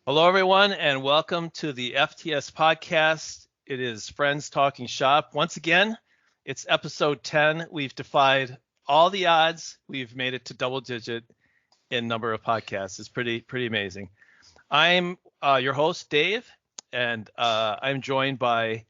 Hello, everyone, and welcome to the FTS podcast. It is Friends Talking Shop. Once again, it's episode 10. We've defied all the odds. We've made it to double digit in number of podcasts. It's pretty amazing. I'm your host, Dave, and I'm joined by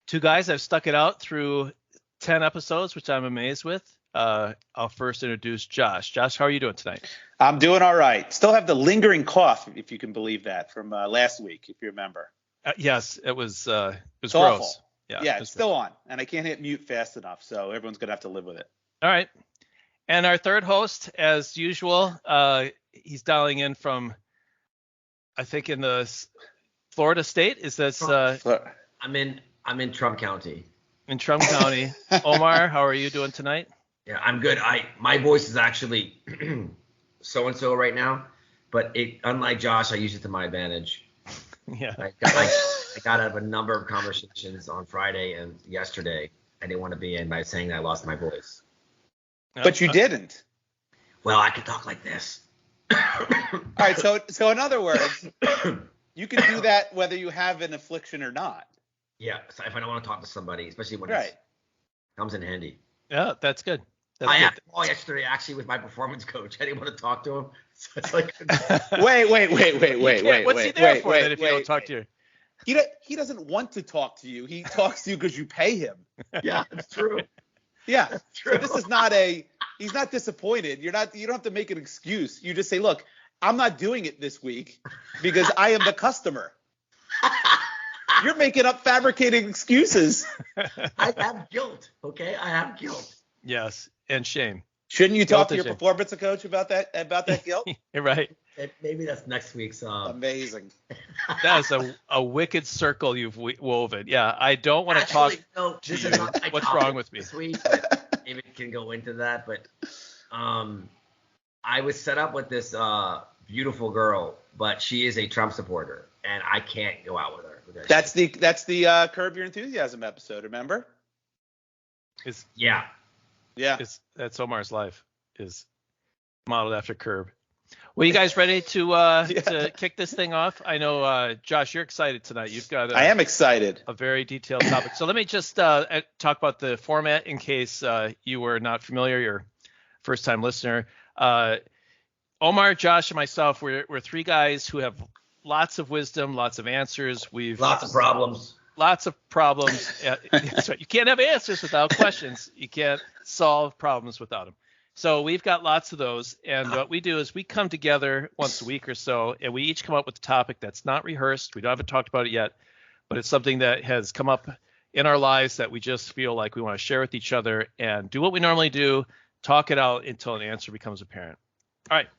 two guys. I've stuck it out through 10 episodes, which I'm amazed with. I'll first introduce Josh. Josh, how are you doing tonight? I'm doing all right. Still have the lingering cough, if you can believe that, from last week, if you remember. Yes, it was It's gross. awful. Yeah, it's still on, and I can't hit mute fast enough, so everyone's going to have to live with it. All right. And our third host, as usual, he's dialing in from, I think, in the Florida state. Is this? I'm in Trump County. In Trump County. Omar, how are you doing tonight? Yeah, I'm good. My voice is actually so and so right now, but unlike Josh, I use it to my advantage. Yeah. I got out of a number of conversations on Friday and yesterday I didn't want to be in by saying that I lost my voice. But you didn't. Well, I could talk like this. All right. So in other words, you can do that whether you have an affliction or not. Yeah. So if I don't want to talk to somebody, especially when Right. it comes in handy. Yeah, that's good. I had a call yesterday actually with my performance coach. I didn't want to talk to him. So it's like Wait. What's he there for then if you don't talk to you? He doesn't want to talk to you. He talks to you because you pay him. Yeah, it's true. Yeah. That's true. So this is he's not disappointed. You don't have to make an excuse. You just say, look, I'm not doing it this week because I am the customer. You're making up fabricating excuses. I have guilt. Okay. I have guilt. Yes, and shame. Shouldn't you talk to your shame. performance coach about that guilt? You're right. Maybe that's next week's. Amazing. That is a wicked circle you've woven. Yeah, I don't want to talk. No, this to is you. not my What's topic wrong with me? this week. Maybe it can go into that, but I was set up with this beautiful girl, but she is a Trump supporter, and I can't go out with her. That's the Curb Your Enthusiasm episode. Remember? Yeah. That's Omar's life is modeled after Curb. Well, you guys ready to kick this thing off? I know, Josh, you're excited tonight. You've got I am excited. A very detailed topic. So let me just talk about the format in case you were not familiar, you're first-time listener. Omar, Josh, and myself, we're three guys who have lots of wisdom, lots of answers. Lots of problems. Lots of problems. That's right. You can't have answers without questions. You can't solve problems without them. So we've got lots of those. And what we do is we come together once a week or so, and we each come up with a topic that's not rehearsed. We haven't talked about it yet, but it's something that has come up in our lives that we just feel like we want to share with each other and do what we normally do, talk it out until an answer becomes apparent. All right.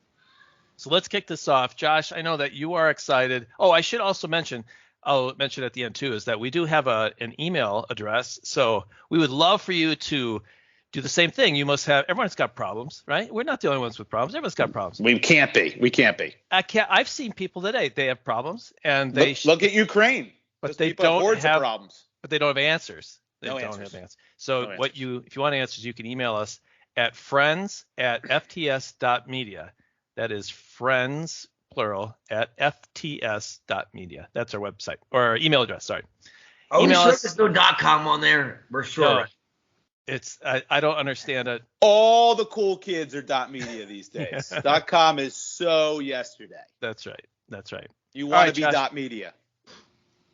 So let's kick this off. Josh, I know that you are excited. Oh, I should also mention, I'll mention at the end too, is that we do have an email address. So we would love for you to do the same thing. Everyone's got problems, right? We're not the only ones with problems. Everyone's got problems. We can't be. I've seen people today. They have problems and look at Ukraine. But they don't have problems. But they don't have answers. No answers. So if you want answers, you can email us at friends@fts.media. That is friends, plural, at fts.media. That's our website or our email address. Sorry. Oh, email sure us. there's no .com on there. We're sure. No, I don't understand it. All the cool kids are .media these days. .com is so yesterday. That's right. You want to be Josh, .media.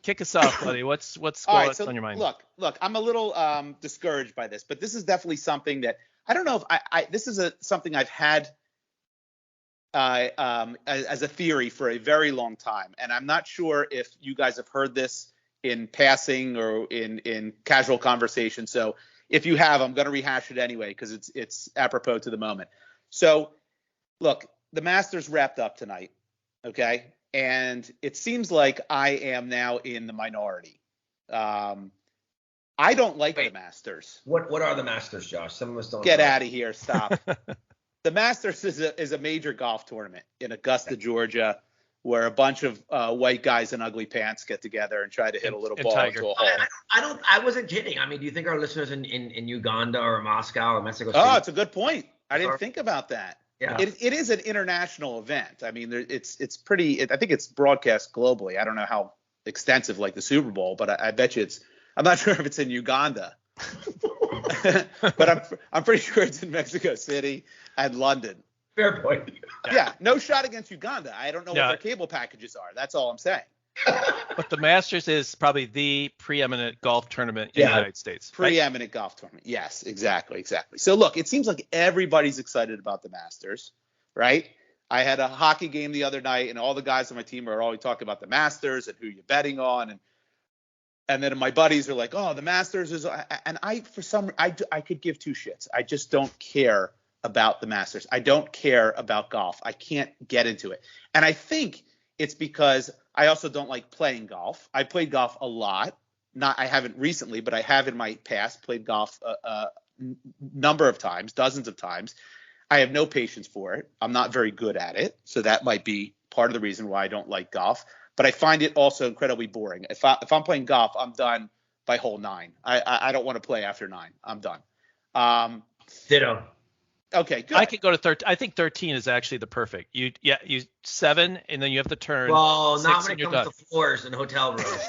Kick us off, buddy. What's going on your mind? Look, I'm a little discouraged by this, but this is definitely something that I don't know if this is something I've had as a theory for a very long time, and I'm not sure if you guys have heard this in passing or in casual conversation. So if you have, I'm going to rehash it anyway because it's apropos to the moment. So look, the Masters wrapped up tonight, okay, and it seems like I am now in the minority. I don't like the Masters. What are the Masters, Josh? Some of us don't. Get out of here. Stop. The Masters is a major golf tournament in Augusta, Georgia, where a bunch of white guys in ugly pants get together and try to hit a little ball into a hole. I wasn't kidding. I mean, do you think our listeners in Uganda or Moscow or Mexico City? Oh, it's a good point. I didn't think about that. Yeah. It is an international event. I mean, it's pretty. I think it's broadcast globally. I don't know how extensive like the Super Bowl, but I bet you it's. I'm not sure if it's in Uganda, but I'm pretty sure it's in Mexico City and London. Fair point. Yeah, no shot against Uganda. I don't know what their cable packages are. That's all I'm saying. But the Masters is probably the preeminent golf tournament in the United States. Preeminent golf tournament. Yes, exactly. So look, it seems like everybody's excited about the Masters, right? I had a hockey game the other night, and all the guys on my team are always talking about the Masters and who you're betting on, and then my buddies are like, oh, the Masters is, and I could give two shits. I just don't care about the Masters. I don't care about golf. I can't get into it, and I think it's because I also don't like playing golf. I played golf a lot. I haven't recently, but I have in my past played golf a number of times, dozens of times. I have no patience for it. I'm not very good at it. So that might be part of the reason why I don't like golf. But I find it also incredibly boring. If I'm playing golf, I'm done by hole 9. I don't want to play after 9. I'm done. Ditto. Okay, good. I could go to 13. I think 13 is actually the perfect. You 7, and then you have the turn. Well, 6, not when it comes to floors and hotel rooms.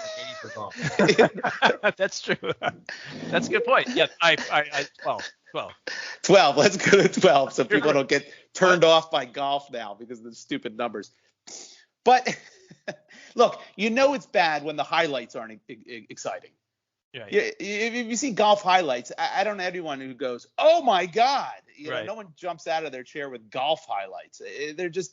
That's true. That's a good point. Yeah, I 12. 12. Let's go to 12 so people don't get turned off by golf now because of the stupid numbers. But look, it's bad when the highlights aren't exciting. Yeah. If you see golf highlights, I don't know anyone who goes, "Oh my God!" No one jumps out of their chair with golf highlights.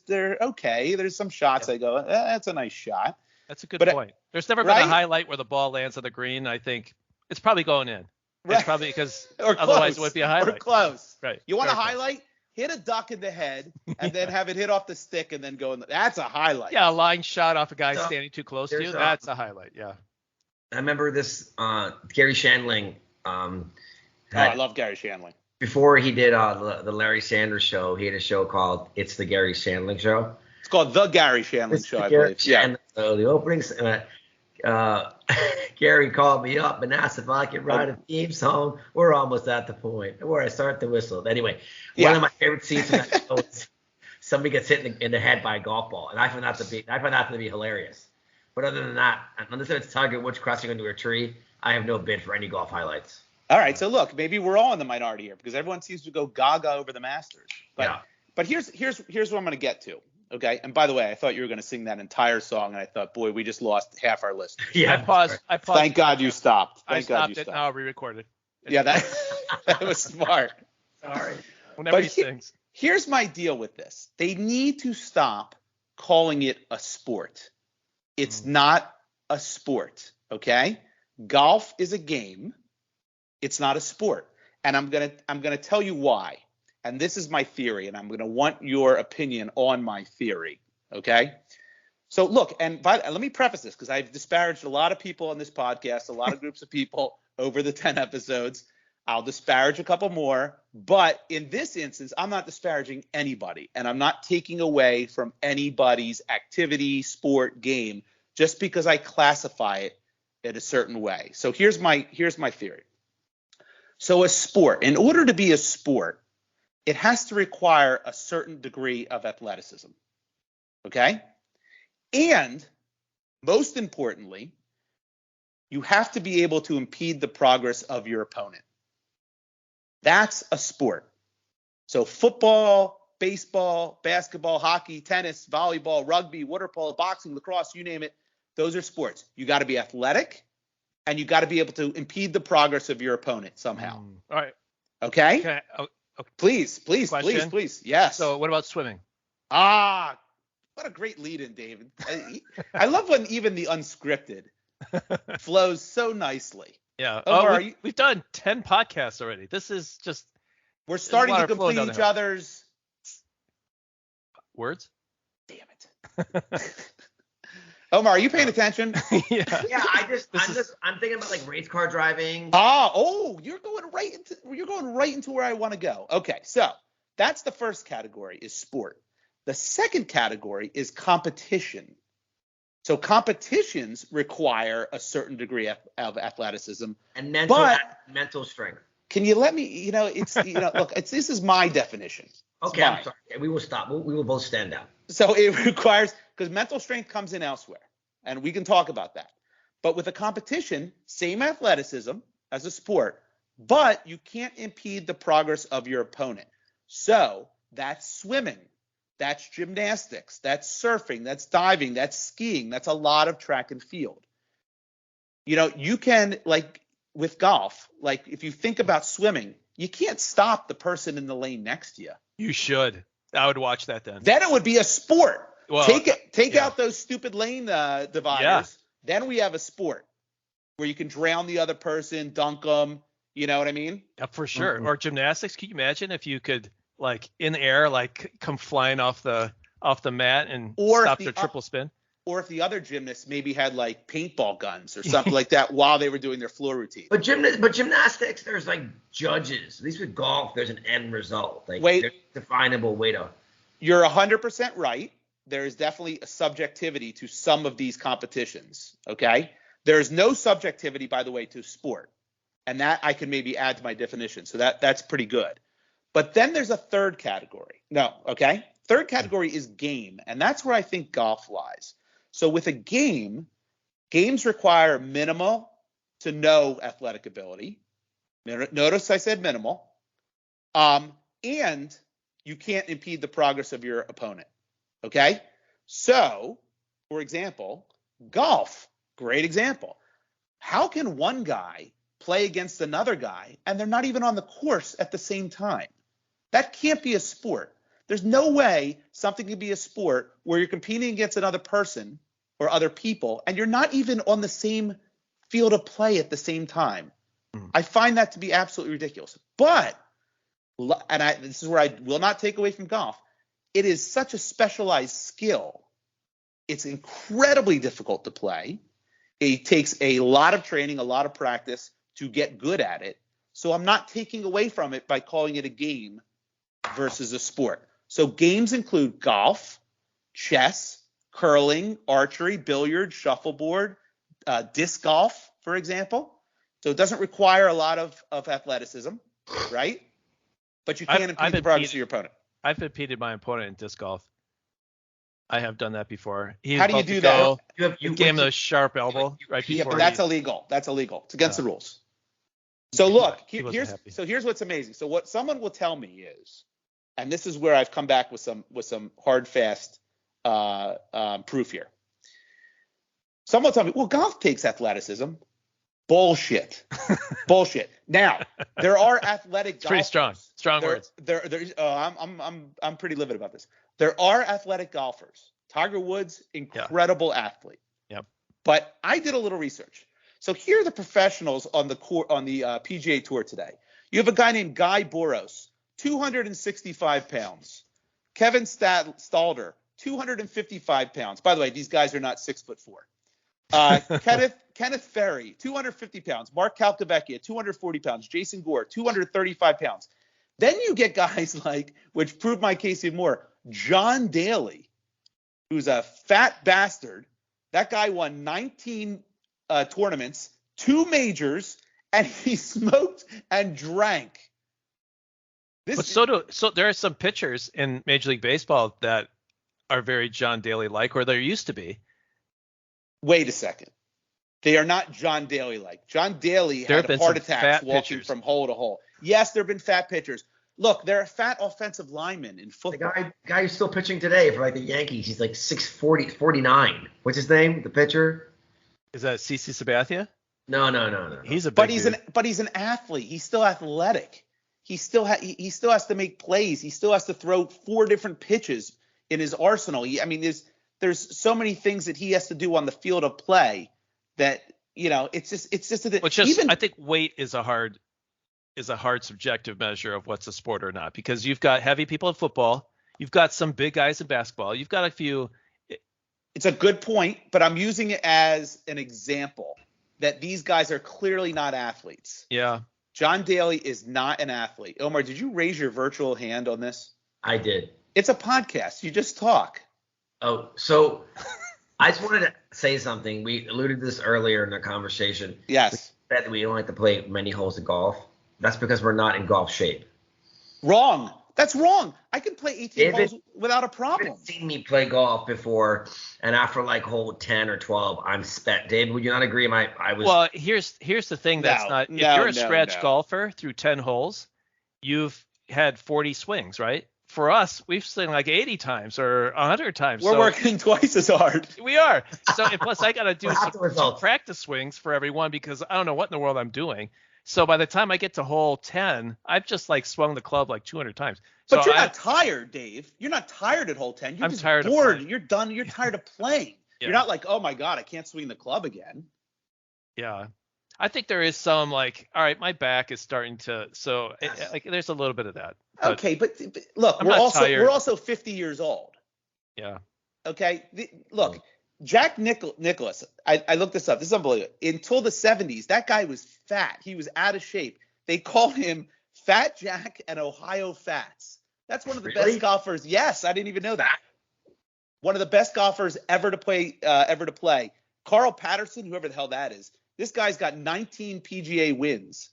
They're okay. There's some shots I go, "That's a nice shot." That's a good point. There's never been a highlight where the ball lands on the green. I think it's probably going in. Right. It's probably because otherwise it would be a highlight. Or close. Right. You want a highlight? Hit a duck in the head and then have it hit off the stick and then go in. That's a highlight. Yeah, a line shot off a guy standing too close to you. That's a highlight. Yeah. I remember this Gary Shandling. I love Gary Shandling. Before he did the Larry Sanders Show, he had a show called It's the Gary Shandling Show. It's called the Gary Shandling Show, I believe. Yeah. So the openings, Gary called me up and asked if I could write a theme song. We're almost at the point where I start to whistle. Anyway, one of my favorite scenes in that show is somebody gets hit in the head by a golf ball, and I find that to be hilarious. But other than that, unless it's Tiger Woods crashing into a tree, I have no bid for any golf highlights. All right, so look, maybe we're all in the minority here because everyone seems to go gaga over the Masters. But here's what I'm going to get to. Okay, and by the way, I thought you were going to sing that entire song, and I thought, boy, we just lost half our listeners. Yeah, I paused. Thank God you stopped. I stopped it. Now re-recorded. Yeah, that was smart. Sorry. Whenever he sings. Here's my deal with this. They need to stop calling it a sport. It's not a sport, okay? Golf is a game. It's not a sport. And I'm gonna tell you why. And this is my theory, and I'm gonna want your opinion on my theory, okay? So look, let me preface this because I've disparaged a lot of people on this podcast, a lot of groups of people over the 10 episodes. I'll disparage a couple more, but in this instance, I'm not disparaging anybody, and I'm not taking away from anybody's activity, sport, game, just because I classify it in a certain way. So here's my theory. So a sport, in order to be a sport, it has to require a certain degree of athleticism, okay? And most importantly, you have to be able to impede the progress of your opponent. That's a sport. So football, baseball, basketball, hockey, tennis, volleyball, rugby, water polo, boxing, lacrosse, you name it, those are sports. You got to be athletic, and you got to be able to impede the progress of your opponent somehow. All right. Okay? Okay. Please. Yes. So what about swimming? What a great lead-in, David. I love when even the unscripted flows so nicely. Yeah. Omar, we've done 10 podcasts already. This is just. We're starting to complete each other's words. Damn it. Omar, are you paying attention? Yeah. I'm thinking about like race car driving. You're going right into where I want to go. Okay, so that's the first category is sport. The second category is competition. So competitions require a certain degree of athleticism and mental strength. Can you let me? Look, this is my definition. Okay, I'm sorry. We will stop. We will both stand down. So it requires, because mental strength comes in elsewhere, and we can talk about that. But with a competition, same athleticism as a sport, but you can't impede the progress of your opponent. So that's swimming, that's gymnastics, that's surfing, that's diving, that's skiing, that's a lot of track and field. You know, you can, like with golf, like if you think about swimming, you can't stop the person in the lane next to you. You should. I would watch that then. Then it would be a sport. Well, take out those stupid lane dividers. Yeah. Then we have a sport where you can drown the other person, dunk them. You know what I mean? Yeah, for sure. Or gymnastics. Can you imagine if you could, like, in the air, like, come flying off the mat and stop their triple spin? Or if the other gymnasts maybe had like paintball guns or something like that while they were doing their floor routine. But gymnastics, there's like judges. At least with golf, there's an end result. Like, there's a definable way to. You're 100% right. There is definitely a subjectivity to some of these competitions. Okay. There is no subjectivity, by the way, to sport. And that I can maybe add to my definition. So that's pretty good. But then there's a third category. No. Okay. Third category is game. And that's where I think golf lies. So with a game, games require minimal to no athletic ability. Notice I said minimal. And you can't impede the progress of your opponent. Okay? So, for example, golf, great example. How can one guy play against another guy and they're not even on the course at the same time? That can't be a sport. There's no way something can be a sport where you're competing against another person or other people and you're not even on the same field of play at the same time. I find that to be absolutely ridiculous. But, this is where I will not take away from golf, it is such a specialized skill. It's incredibly difficult to play. It takes a lot of training, a lot of practice to get good at it. So I'm not taking away from it by calling it a game versus a sport. So games include golf, chess, curling, archery, billiards, shuffleboard, disc golf, for example. So it doesn't require a lot of athleticism, right? But you can't impede the progress of your opponent. I've impeded my opponent in disc golf. I have done that before. How do you do that? You gave him a sharp elbow right before. Yeah, but that's illegal. That's illegal. It's against the rules. So look, here's what's amazing. So what someone will tell me is, and this is where I've come back with some hard, fast proof here. Someone will tell me, well, golf takes athleticism. Bullshit. Bullshit. Now, there are athletic golfers. Pretty strong. Strong words. I'm pretty livid about this. There are athletic golfers. Tiger Woods, incredible athlete. Yep. But I did a little research. So here are the professionals on the PGA Tour today. You have a guy named Guy Boros, 265 pounds. Kevin Stalder, 255 pounds. By the way, these guys are not 6'4". Kenneth Ferry, 250 pounds. Mark Calcavecchia, 240 pounds. Jason Gore, 235 pounds. Then you get guys like, which proved my case even more, John Daly, who's a fat bastard. That guy won 19 tournaments, 2 majors, and he smoked and drank. So there are some pitchers in Major League Baseball that are very John Daly-like, or there used to be. Wait a second. They are not John Daly-like. John Daly had heart attacks walking from hole to hole. Yes, there have been fat pitchers. Look, there are fat offensive linemen in football. The guy who's still pitching today for like the Yankees, he's like 6'40", 49. What's his name? The pitcher? Is that CC Sabathia? No. He's a big dude. But he's an athlete. He's still athletic. He still has to make plays. He still has to throw 4 different pitches in his arsenal. There's so many things that he has to do on the field of play that, it's just I think weight is a hard subjective measure of what's a sport or not, because you've got heavy people in football, you've got some big guys in basketball, you've got a few. It's a good point, but I'm using it as an example that these guys are clearly not athletes. Yeah. John Daly is not an athlete. Omar, did you raise your virtual hand on this? I did. It's a podcast. You just talk. Oh, so I just wanted to say something. We alluded to this earlier in the conversation. Yes. We said that we don't like to play many holes of golf. That's because we're not in golf shape. Wrong. That's wrong. I can play 18 David, holes without a You problem. haven't seen me play golf before, and after like hole 10 or 12, I'm spent. David, would you not agree? I was. Well, here's the thing that's not. If you're a scratch golfer through 10 holes, you've had 40 swings, right? For us, we've swung like 80 times or 100 times. We're working twice as hard. We are. So, and plus, I got to do some practice swings for everyone because I don't know what in the world I'm doing. So by the time I get to hole 10, I've just like swung the club like 200 times. But so you're not tired, Dave. You're not tired at hole 10. You're just tired bored. You're done. You're tired of playing. Yeah. You're not like, oh my God, I can't swing the club again. Yeah. I think there is some like, all right, my back is starting to, so like there's a little bit of that. Okay, but look, we're also 50 years old. Yeah. Okay, look, Jack Nicklaus. I looked this up. This is unbelievable. Until the 70s, that guy was fat. He was out of shape. They called him Fat Jack and Ohio Fats. That's one of the best golfers. Yes, I didn't even know that. One of the best golfers ever to play. Carl Patterson, whoever the hell that is. This guy's got 19 PGA wins,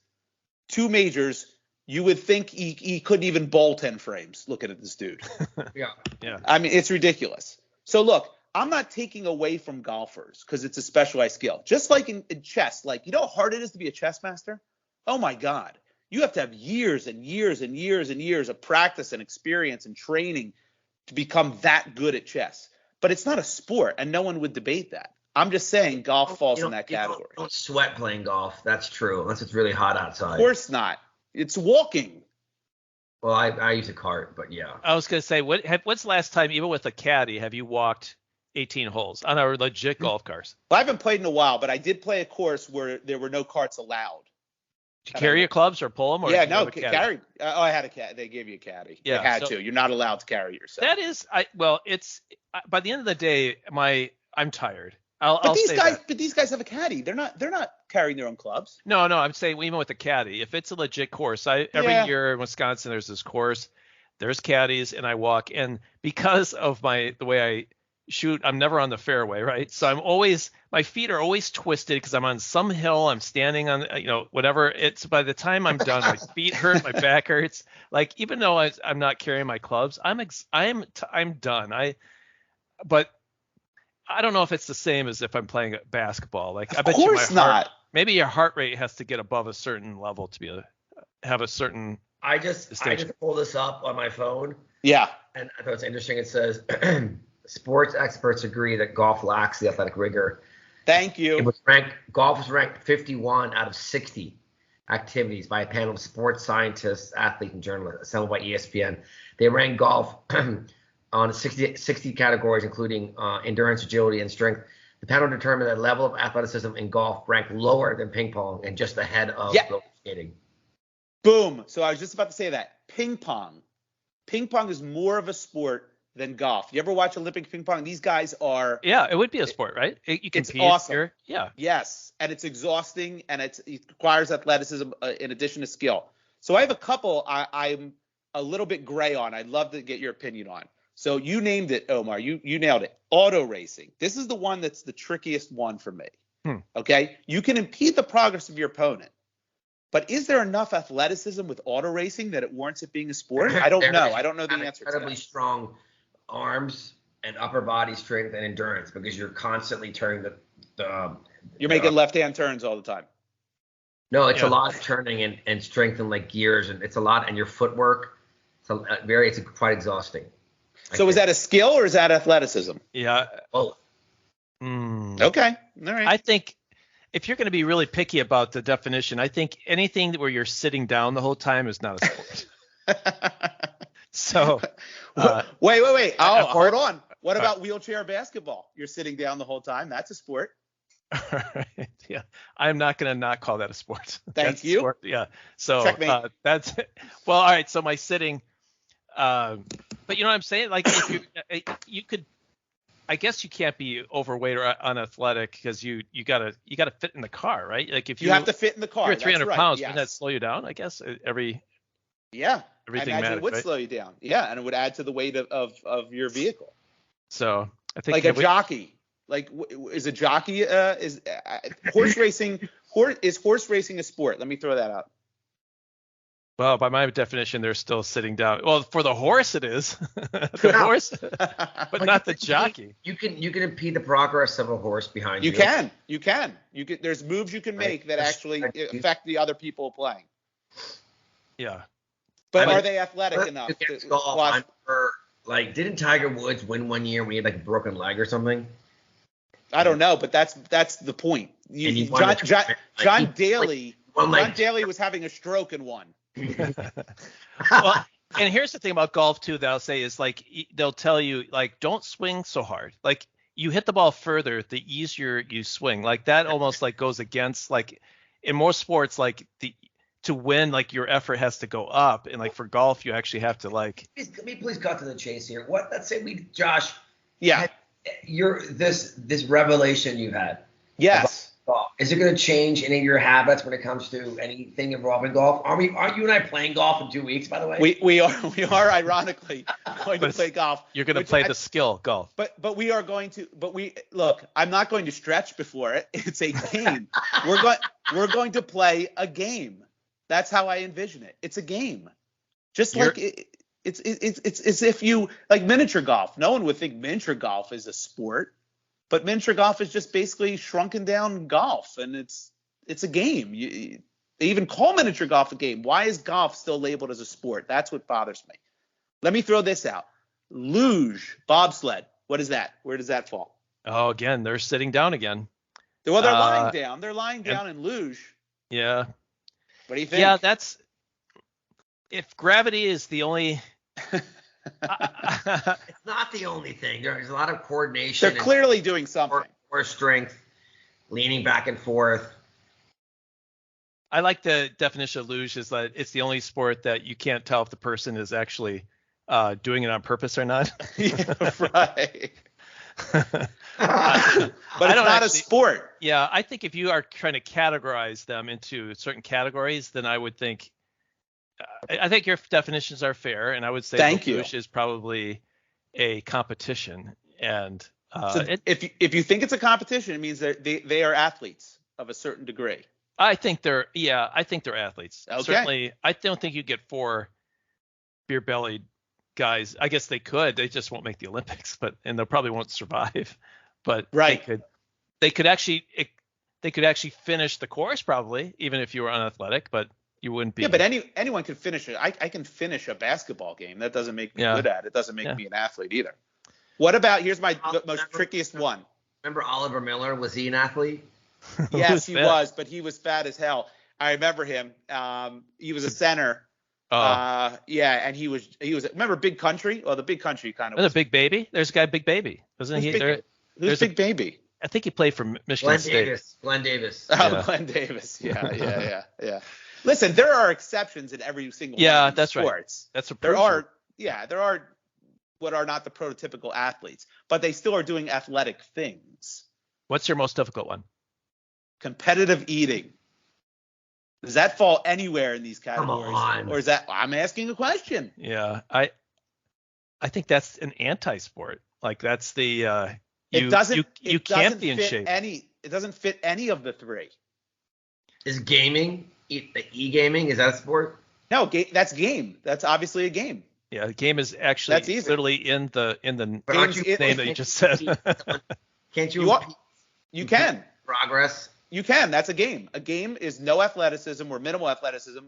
2 majors. You would think he couldn't even bowl 10 frames looking at this dude. Yeah. I mean, it's ridiculous. So look, I'm not taking away from golfers because it's a specialized skill. Just like in chess, like you know how hard it is to be a chess master? Oh my God. You have to have years and years and years and years of practice and experience and training to become that good at chess. But it's not a sport, and no one would debate that. I'm just saying golf falls in that category. You don't sweat playing golf. That's true, unless it's really hot outside. Of course not. It's walking. Well, I use a cart, but yeah. I was going to say, what's the last time, even with a caddy, have you walked 18 holes on a legit golf course? Well, I haven't played in a while, but I did play a course where there were no carts allowed. Did you carry your clubs or pull them? Or yeah, no, carry. I had a caddy. They gave you a caddy. Yeah, they had to. You're not allowed to carry yourself. That is, it's by the end of the day, I'm tired. But these guys have a caddy. They're not carrying their own clubs. No, I'm saying even with the caddy, if it's a legit course, every year in Wisconsin there's this course, there's caddies, and I walk, and because of the way I shoot, I'm never on the fairway, right? So my feet are always twisted because I'm on some hill, I'm standing on, whatever. It's by the time I'm done, my feet hurt, my back hurts. Like even though I'm not carrying my clubs, I'm done. But I don't know if it's the same as if I'm playing basketball. Like I bet you maybe your heart rate has to get above a certain level to have a certain. I just pulled this up on my phone. Yeah. And I thought it's interesting. It says sports experts agree that golf lacks the athletic rigor. Thank you. Golf was ranked 51 out of 60 activities by a panel of sports scientists, athletes, and journalists assembled by ESPN. They ranked golf on 60 categories, including endurance, agility, and strength. The panel determined that level of athleticism in golf ranked lower than ping pong and just ahead of roller skating. Boom. So I was just about to say that. Ping pong. Ping pong is more of a sport than golf. You ever watch Olympic ping pong? These guys are. Yeah, it would be a sport, right? You can. It's awesome. Yeah. Yes, and it's exhausting, and it requires athleticism in addition to skill. So I have a couple I'm a little bit gray on. I'd love to get your opinion on. So you named it, Omar. You nailed it. Auto racing. This is the one that's the trickiest one for me. Okay? You can impede the progress of your opponent. But is there enough athleticism with auto racing that it warrants it being a sport? I don't know. I don't know the answer to that. Incredibly strong arms and upper body strength and endurance because you're constantly turning you're making left-hand turns all the time. No, it's a lot of turning and strength and like gears, and it's a lot, and your footwork. It's quite exhausting. So is that a skill or is that athleticism? Yeah. Both. Okay. All right. I think if you're going to be really picky about the definition, I think anything where you're sitting down the whole time is not a sport. So. Wait. Oh, hold on. What about wheelchair basketball? You're sitting down the whole time. That's a sport. Yeah. I'm not going to not call that a sport. Thank you. Yeah. So that's well, all right. So my sitting. But you know what I'm saying? Like if you could, I guess you can't be overweight or unathletic because you gotta fit in the car, right? Like if you have to fit in the car. You're 300 pounds. Wouldn't that slow you down? I guess everything. I imagine it would slow you down. Yeah, and it would add to the weight of your vehicle. So I think like a jockey. Like is a jockey is horse racing? Is horse racing a sport? Let me throw that out. Well, by my definition, they're still sitting down. Well, for the horse, it is. The horse, but not the jockey. You can impede the progress of a horse behind you. You can. There's moves you can make that actually affect the other people playing. Yeah. But are they athletic enough? Didn't Tiger Woods win one year when he had like a broken leg or something? I don't know, but that's the point. John Daly was having a stroke and won. Well, and here's the thing about golf too that I'll say is like they'll tell you like don't swing so hard. Like you hit the ball further, the easier you swing. Like that almost like goes against like in most sports like to win like your effort has to go up, and like for golf you actually have to like. Can we please cut to the chase here? Let's say Josh. Yeah. This revelation you had. Yes. Golf. Is it going to change any of your habits when it comes to anything involving golf? Are you and I playing golf in 2 weeks, by the way? We are ironically going to play golf. You're going to play the skill golf. But we are going to. But look. I'm not going to stretch before it. It's a game. We're going to play a game. That's how I envision it. It's a game. Just it's as if you like miniature golf. No one would think miniature golf is a sport. But miniature golf is just basically shrunken down golf, and it's a game. They even call miniature golf a game. Why is golf still labeled as a sport? That's what bothers me. Let me throw this out. Luge, bobsled. What is that? Where does that fall? Oh, again, they're sitting down again. Well, they're lying down. They're lying down in luge. Yeah. What do you think? Yeah, that's if gravity is the only. It's not the only thing. There's a lot of coordination. They're clearly doing something. Core strength, leaning back and forth. I like the definition of luge is that it's the only sport that you can't tell if the person is actually doing it on purpose or not. Yeah, right. But it's not a sport. Yeah, I think if you are trying to categorize them into certain categories, then I would think. I think your definitions are fair, and I would say luge is probably a competition. And if you think it's a competition, it means that they are athletes of a certain degree. I think they're athletes. Okay. Certainly, I don't think you get 4 beer-bellied guys. I guess they could. They just won't make the Olympics, and they probably won't survive. But right. They could actually finish the course probably, even if you were unathletic, but you wouldn't be. Yeah, but anyone can finish it. I can finish a basketball game. That doesn't make me good at it. It doesn't make me an athlete either. What about, here's my most trickiest one. Remember Oliver Miller? Was he an athlete? Yes, he was, but he was fat as hell. I remember him. He was a center. And he was. Remember Big Country? Well, the Big Country kind of. Was a Big Baby. There's a guy Big Baby, wasn't he? Who's Big Baby? I think he played for Michigan State. Glenn Davis. Oh, yeah. Glenn Davis. Yeah. Listen, there are exceptions in every single one of these sports. Right. That's there are what are not the prototypical athletes, but they still are doing athletic things. What's your most difficult one? Competitive eating. Does that fall anywhere in these categories? Come on. Or is that, I'm asking a question. Yeah, I think that's an anti-sport. Like that's the it can't be in shape. It doesn't fit any of the three. Is gaming, e-gaming, is that a sport? No, that's game. That's obviously a game. Yeah, the game is actually literally in the name that you just said. Can't you? You can. Progress. You can. That's a game. A game is no athleticism or minimal athleticism,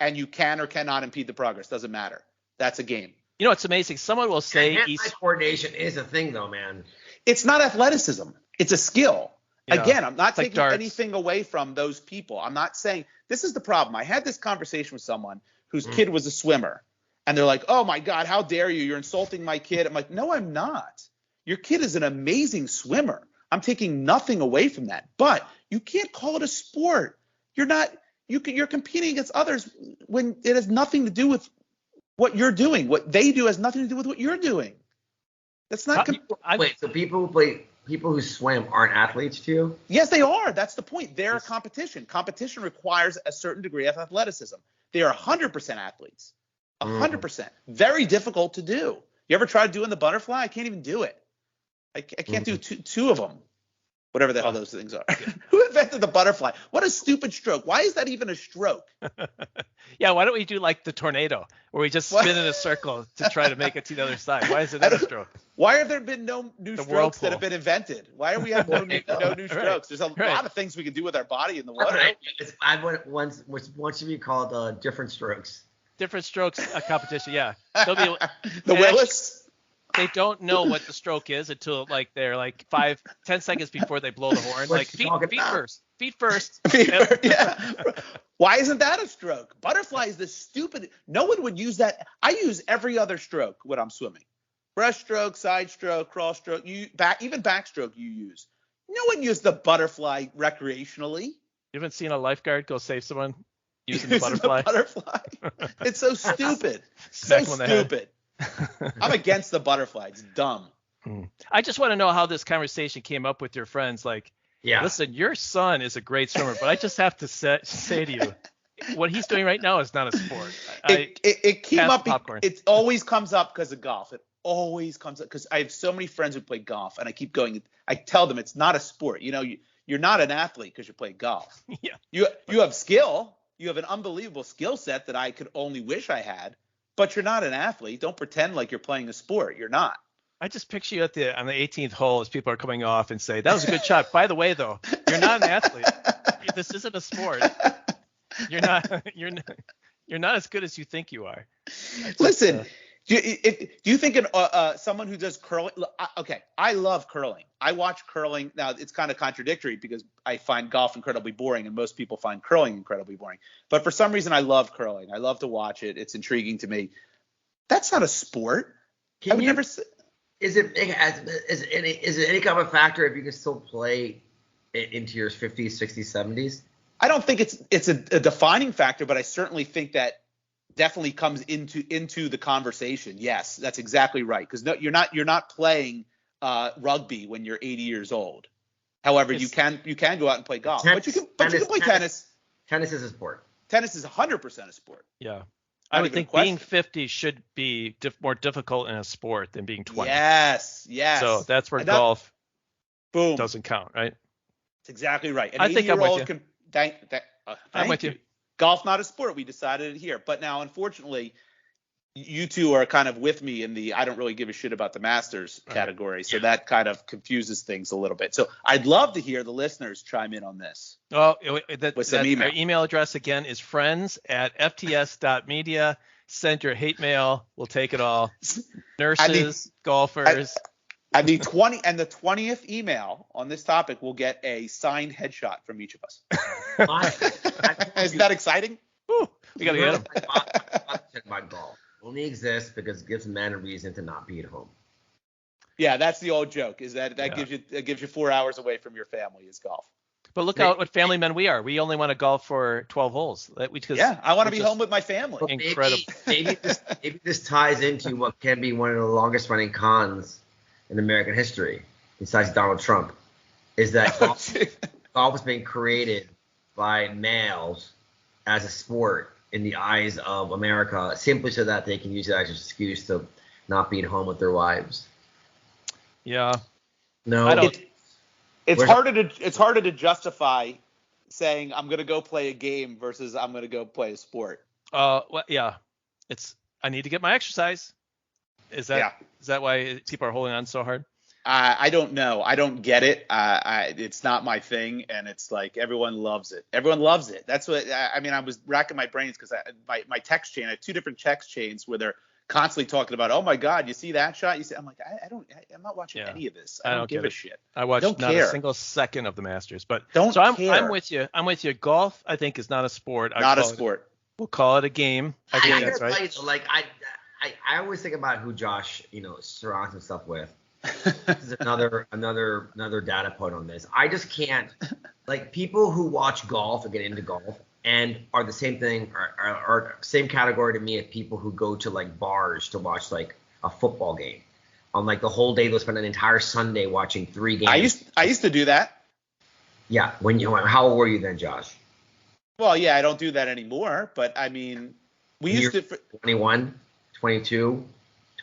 and you can or cannot impede the progress. Doesn't matter. That's a game. You know, it's amazing. Someone will say coordination is a thing, though, man. It's not athleticism. It's a skill. Yeah. Again, I'm not taking anything away from those people. I'm not saying this is the problem. I had this conversation with someone whose kid was a swimmer, and they're like, "Oh my God, how dare you? You're insulting my kid." I'm like, "No, I'm not. Your kid is an amazing swimmer. I'm taking nothing away from that. But you can't call it a sport. You're not. You're competing against others when it has nothing to do with what you're doing. What they do has nothing to do with what you're doing. That's not. Wait. So people who swim aren't athletes to you? Yes, they are. That's the point. They're a competition. Competition requires a certain degree of athleticism. They are 100% athletes. 100%. Very difficult to do. You ever tried doing the butterfly? I can't even do it. I can't do two of them. Whatever the hell those things are. Who invented the butterfly? What a stupid stroke. Why is that even a stroke? Yeah, why don't we do like the tornado, where we just spin in a circle to try to make it to the other side? Why is it not a stroke? Why have there been no new strokes whirlpool that have been invented? Why are we having no new strokes? There's a lot of things we can do with our body in the water. I want once should be called different strokes. Different strokes competition, yeah. There'll be, the Willis. They don't know what the stroke is until like they're like 5-10 seconds before they blow the horn. Like feet first. Feet first. Yeah. Why isn't that a stroke? Butterfly is this stupid. No one would use that. I use every other stroke when I'm swimming. Breaststroke, side stroke, cross stroke. Even backstroke you use. No one used the butterfly recreationally. You haven't seen a lifeguard go save someone using the butterfly? It's so stupid. So stupid. I'm against the butterfly. It's dumb. I just want to know how this conversation came up with your friends. Like, listen, your son is a great swimmer, but I just have to say to you, what he's doing right now is not a sport. It came up. It always comes up because of golf. It always comes up because I have so many friends who play golf, and I keep going. I tell them it's not a sport. You know, you're not an athlete because you play golf. Yeah. You have skill. You have an unbelievable skill set that I could only wish I had. But you're not an athlete. Don't pretend like you're playing a sport. You're not. I just picture you on the 18th hole as people are coming off and say, that was a good shot. By the way, though, you're not an athlete. This isn't a sport. You're not as good as you think you are. Listen, do you think someone who does curling? Okay, I love curling. I watch curling. Now, it's kind of contradictory because I find golf incredibly boring and most people find curling incredibly boring. But for some reason, I love curling. I love to watch it. It's intriguing to me. That's not a sport. Is it any kind of factor if you can still play into your 50s, 60s, 70s? I don't think it's a defining factor, but I certainly think that definitely comes into the conversation. Yes, that's exactly right. Because you're not playing rugby when you're 80 years old. However, you can go out and play golf. But you can play tennis. Tennis is a sport. Tennis is 100% a sport. Yeah. I would think being 50 should be more difficult in a sport than being 20. Yes. So that's where golf doesn't count, right? That's exactly right. I think I'm with you. I'm with you. Golf not a sport. We decided it here. But now, unfortunately, you two are kind of with me in the I don't really give a shit about the Masters category. So that kind of confuses things a little bit. So I'd love to hear the listeners chime in on this. Oh, with some email. Our email address again is friends@fts.media. Send your hate mail. We'll take it all. Nurses, golfers. And the 20th email on this topic will get a signed headshot from each of us. Isn't that exciting? Ooh, we gotta get him. My golf only exists because it gives men a reason to not be at home. Yeah, that's the old joke. Is that gives you 4 hours away from your family is golf. But look out what family men we are. We only want to golf for 12 holes. I want to be home with my family. Well, incredible. Maybe this ties into what can be one of the longest running cons in American history, besides Donald Trump, is that golf is being created by males as a sport in the eyes of America, simply so that they can use it as an excuse to not be at home with their wives. Yeah. No. I don't. It's harder to justify saying I'm going to go play a game versus I'm going to go play a sport. Well, yeah. I need to get my exercise. Is that why people are holding on so hard? I don't know. I don't get it. It's not my thing, and it's like everyone loves it. Everyone loves it. That's what I mean. I was racking my brains because my text chain. I have two different text chains where they're constantly talking about, oh my God, you see that shot? I'm like, I'm not watching any of this. I don't give a shit. I watched not a single second of the Masters, but care. I'm with you. Golf, I think, is not a sport. Not a sport. We'll call it a game. I think that's right. I always think about who Josh, surrounds himself with. This is another data point on this. I just can't, people who watch golf and get into golf and are the same thing, are same category to me as people who go to bars to watch a football game. On the whole day, they'll spend an entire Sunday watching 3 games. I used to do that. Yeah. How old were you then, Josh? Well, yeah, I don't do that anymore, but I mean, we used to. 21, 22,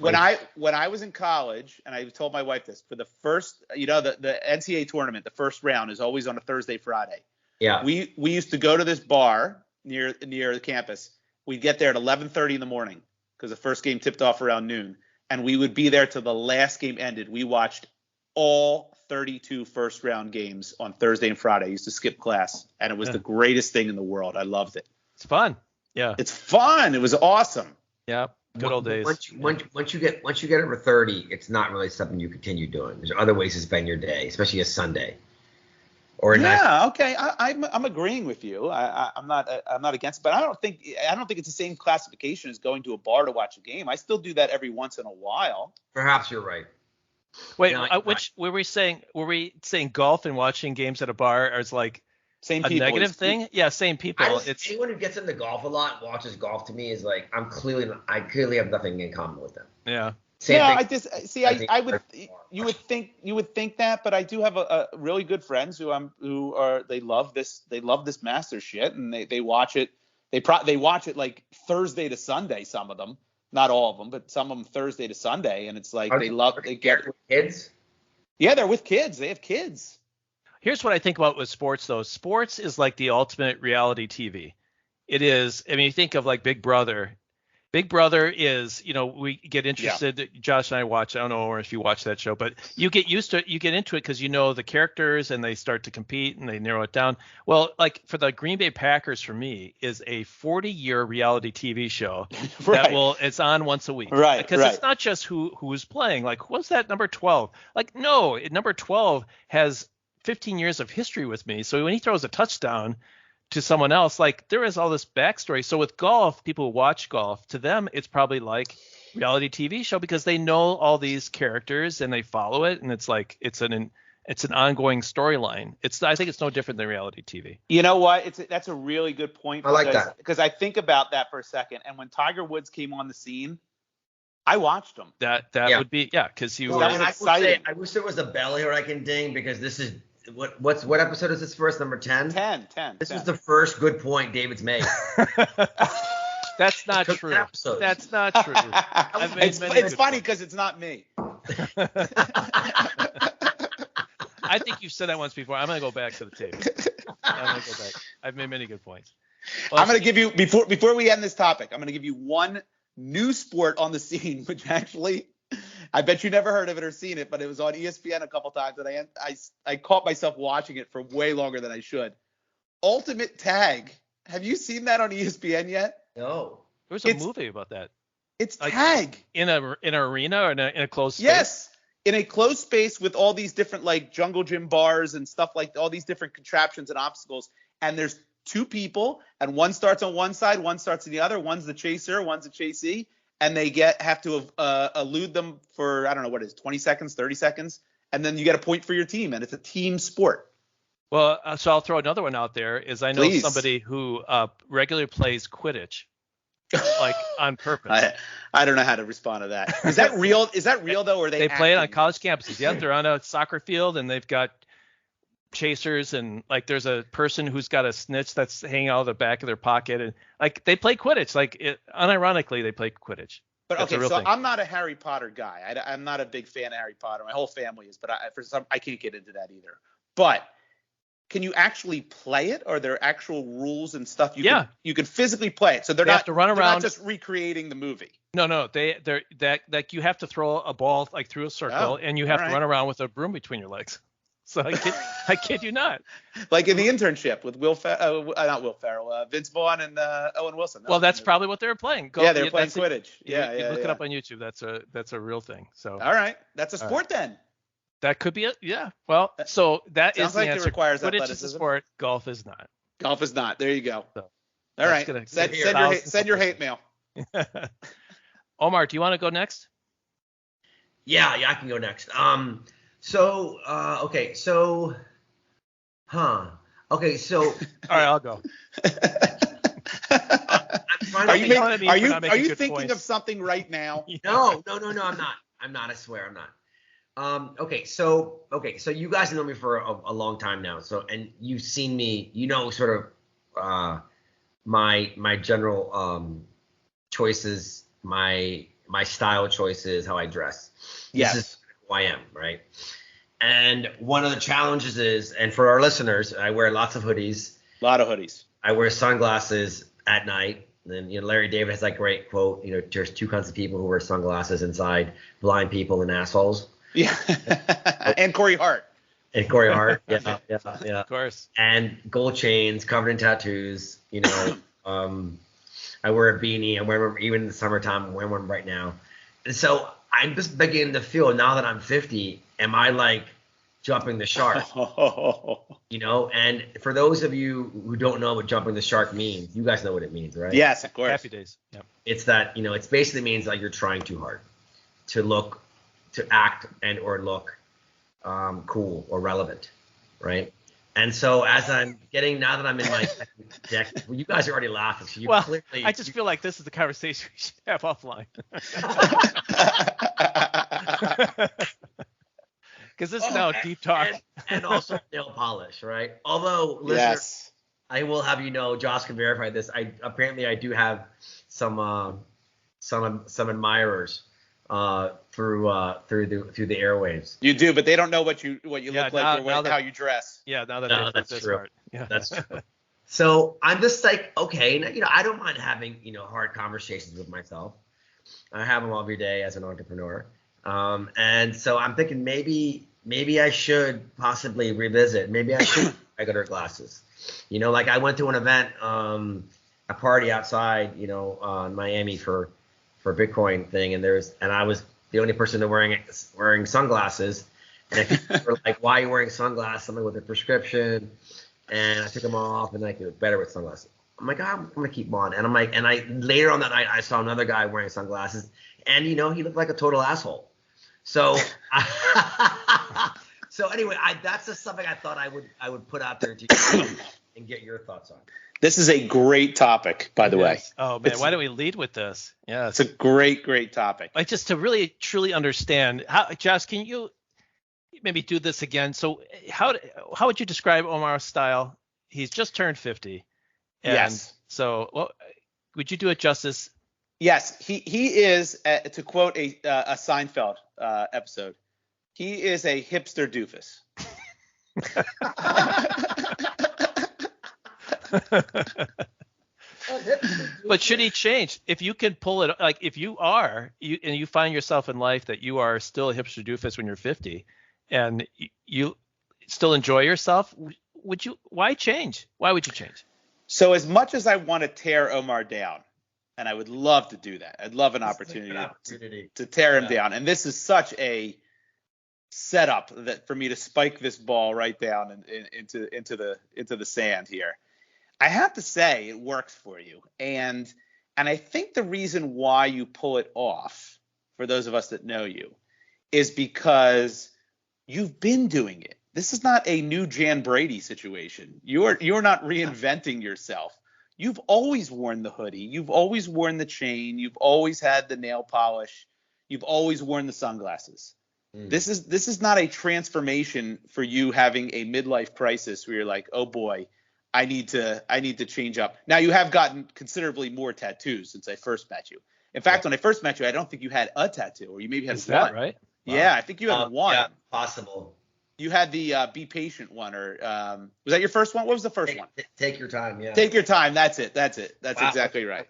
when I was in college, and I told my wife this, for the first, the NCAA tournament, the first round is always on a Thursday, Friday. Yeah. We used to go to this bar near the campus. We'd get there at 11:30 in the morning because the first game tipped off around noon, and we would be there till the last game ended. We watched all 32 first round games on Thursday and Friday. I used to skip class, and it was the greatest thing in the world. I loved it. It's fun. Yeah. It's fun. It was awesome. Yeah. Good old days. Once you get over 30, it's not really something you continue doing. There's other ways to spend your day, especially a Sunday. Okay. I'm agreeing with you. I'm not against it, but I don't think it's the same classification as going to a bar to watch a game. I still do that every once in a while. Perhaps you're right. Wait, which were we saying? Were we saying golf and watching games at a bar is like same a people? Negative thing? Yeah, same people. It's anyone who gets into golf a lot, watches golf, to me is like I clearly have nothing in common with them. Yeah. You would think that, but I do have a really good friends they love this Masters shit, and they watch it. They watch it like Thursday to Sunday. Some of them, not all of them, but some of them Thursday to Sunday, and it's like they get kids. Yeah, they're with kids. They have kids. Here's what I think about with sports, though. Sports is like the ultimate reality TV. It is. I mean, you think of like Big Brother. Big Brother is, we get interested. Yeah. Josh and I watch. I don't know if you watch that show, but you get used to it. You get into it because you know the characters and they start to compete and they narrow it down. Well, like for the Green Bay Packers, for me, is a 40-year reality TV show right. It's on once a week. Right. Because it's not just who's playing. Like, what's that number 12? Like, no, number 12 has 15 years of history with me. So when he throws a touchdown to someone else, like there is all this backstory. So with golf, people who watch golf, to them it's probably like reality TV show because they know all these characters and they follow it, and it's like it's an ongoing storyline. I think it's no different than reality TV. You know what? That's a really good point. I like that because I think about that for a second. And when Tiger Woods came on the scene, I watched him. That would be because you. Well, that was exciting. I wish there was a bell here I can ding because this is. What episode is this first? Number 10? 10. This was the first good point David's made. That's not true. That's not true. It's funny because it's not me. I think you've said that once before. I'm going to go back to the tape. I'm going to go back. I've made many good points. Well, I'm going to give you, before we end this topic, I'm going to give you one new sport on the scene, which actually – I bet you never heard of it or seen it, but it was on ESPN a couple times, and I caught myself watching it for way longer than I should. Ultimate Tag. Have you seen that on ESPN yet? No. There was a movie about that. It's like tag in an arena or in a closed space. Yes, in a closed space with all these different like jungle gym bars and stuff, like all these different contraptions and obstacles. And there's two people, and one starts on one side, one starts on the other. One's the chaser, one's the chasee. And they have to elude them for, I don't know what it is, 20 seconds, 30 seconds. And then you get a point for your team. And it's a team sport. Well, so I'll throw another one out there. I know somebody who regularly plays Quidditch, like on purpose. I don't know how to respond to that. Is that real? Is that real, though? Or they play it on college campuses. Yeah, they're on a soccer field, and they've got chasers, and like there's a person who's got a snitch that's hanging out of the back of their pocket, and like they play Quidditch. Like unironically, they play Quidditch. But okay, so I'm not a Harry Potter guy. I'm not a big fan of Harry Potter. My whole family is, but I can't get into that either. But can you actually play it? Are there actual rules and stuff you can physically play it? So they have to run around. They're not just recreating the movie. No, they're like you have to throw a ball like through a circle, and you have to run around with a broom between your legs. So I kid you not. Like in The Internship with Vince Vaughn and Owen Wilson. Well, that's probably what they were playing. They're playing Quidditch. You look it up on YouTube. That's a real thing. So. All right, that's a sport then. That could be it. Yeah. Well, so that is the answer. It requires Quidditch athleticism. is a sport. Golf is not. Golf is not. There you go. So, all right. Send your hate mail. Omar, do you want to go next? Yeah, I can go next. Okay, so all right, I'll go. Are you thinking of something right now? No, I'm not. I swear I'm not. Okay, so you guys know me for a long time now. So, and you've seen me, sort of my general choices, my my style choices, how I dress. Yes. This is who I am, right? And one of the challenges is, and for our listeners, I wear lots of hoodies. A lot of hoodies. I wear sunglasses at night. And Larry David has that great quote, there's two kinds of people who wear sunglasses inside, blind people and assholes. Yeah. And Corey Hart. And Corey Hart. Yeah. Of course. And gold chains covered in tattoos. I wear a beanie. I wear them even in the summertime. I'm wearing one right now. And so I'm just beginning to feel now that I'm 50, am I like jumping the shark? And for those of you who don't know what jumping the shark means, you guys know what it means, right? Yes, of course. Happy days. Yeah. It's that, it basically means like you're trying too hard to act and or look cool or relevant, right? And so as I'm now that I'm in my deck, well, you guys are already laughing. So clearly, I just feel like this is the conversation we should have offline. Because this is now a deep talk. And also nail polish, right? Although, listeners, Yes. I will have Josh can verify this. I do have some admirers through the airwaves. You do, but they don't know what you look like or how you dress. Yeah, now that No, that's that's true. true. Yeah. That's true. So I'm just like, okay, I don't mind having hard conversations with myself. I have them every day as an entrepreneur. And so I'm thinking maybe I should possibly revisit. Maybe I should regular glasses. Like I went to an event, a party outside, in Miami for Bitcoin thing, and I was the only person that wearing sunglasses. And people were like, "Why are you wearing sunglasses?" I'm like, with a prescription, and I took them off, and I look better with sunglasses. I'm like, I'm gonna keep them on, and I'm like, later on that night, I saw another guy wearing sunglasses, and he looked like a total asshole. So, so anyway, that's just something I thought I would put out there to you and get your thoughts on. This is a great topic, by the way. Oh man, why don't we lead with this? Yeah, it's a great topic. Like just to really truly understand Josh, can you maybe do this again? So how would you describe Omar's style? He's just turned 50. And yes. So would you do it justice? Yes, he is, to quote a Seinfeld episode, he is a hipster doofus. But should he change? If you can pull it, like if you are, and you find yourself in life that you are still a hipster doofus when you're 50, and you still enjoy yourself, why change? Why would you change? So as much as I want to tear Omar down, and I would love to do that, I'd love an opportunity to tear him down. And this is such a setup that for me to spike this ball right down into the sand here. I have to say it works for you. And I think the reason why you pull it off, for those of us that know you, is because you've been doing it. This is not a new Jan Brady situation. You're not reinventing yourself. You've always worn the hoodie. You've always worn the chain. You've always had the nail polish. You've always worn the sunglasses. This is not a transformation for you having a midlife crisis where you're like, oh boy, I need to change up. Now you have gotten considerably more tattoos since I first met you. In fact, when I first met you, I don't think you had a tattoo, or you maybe had one. Is that right? Wow. Yeah, I think you had one. Yeah, possible. You had the Be Patient one, or was that your first one? What was the first one? Take your time, yeah. Take your time. That's it. That's wow. exactly right.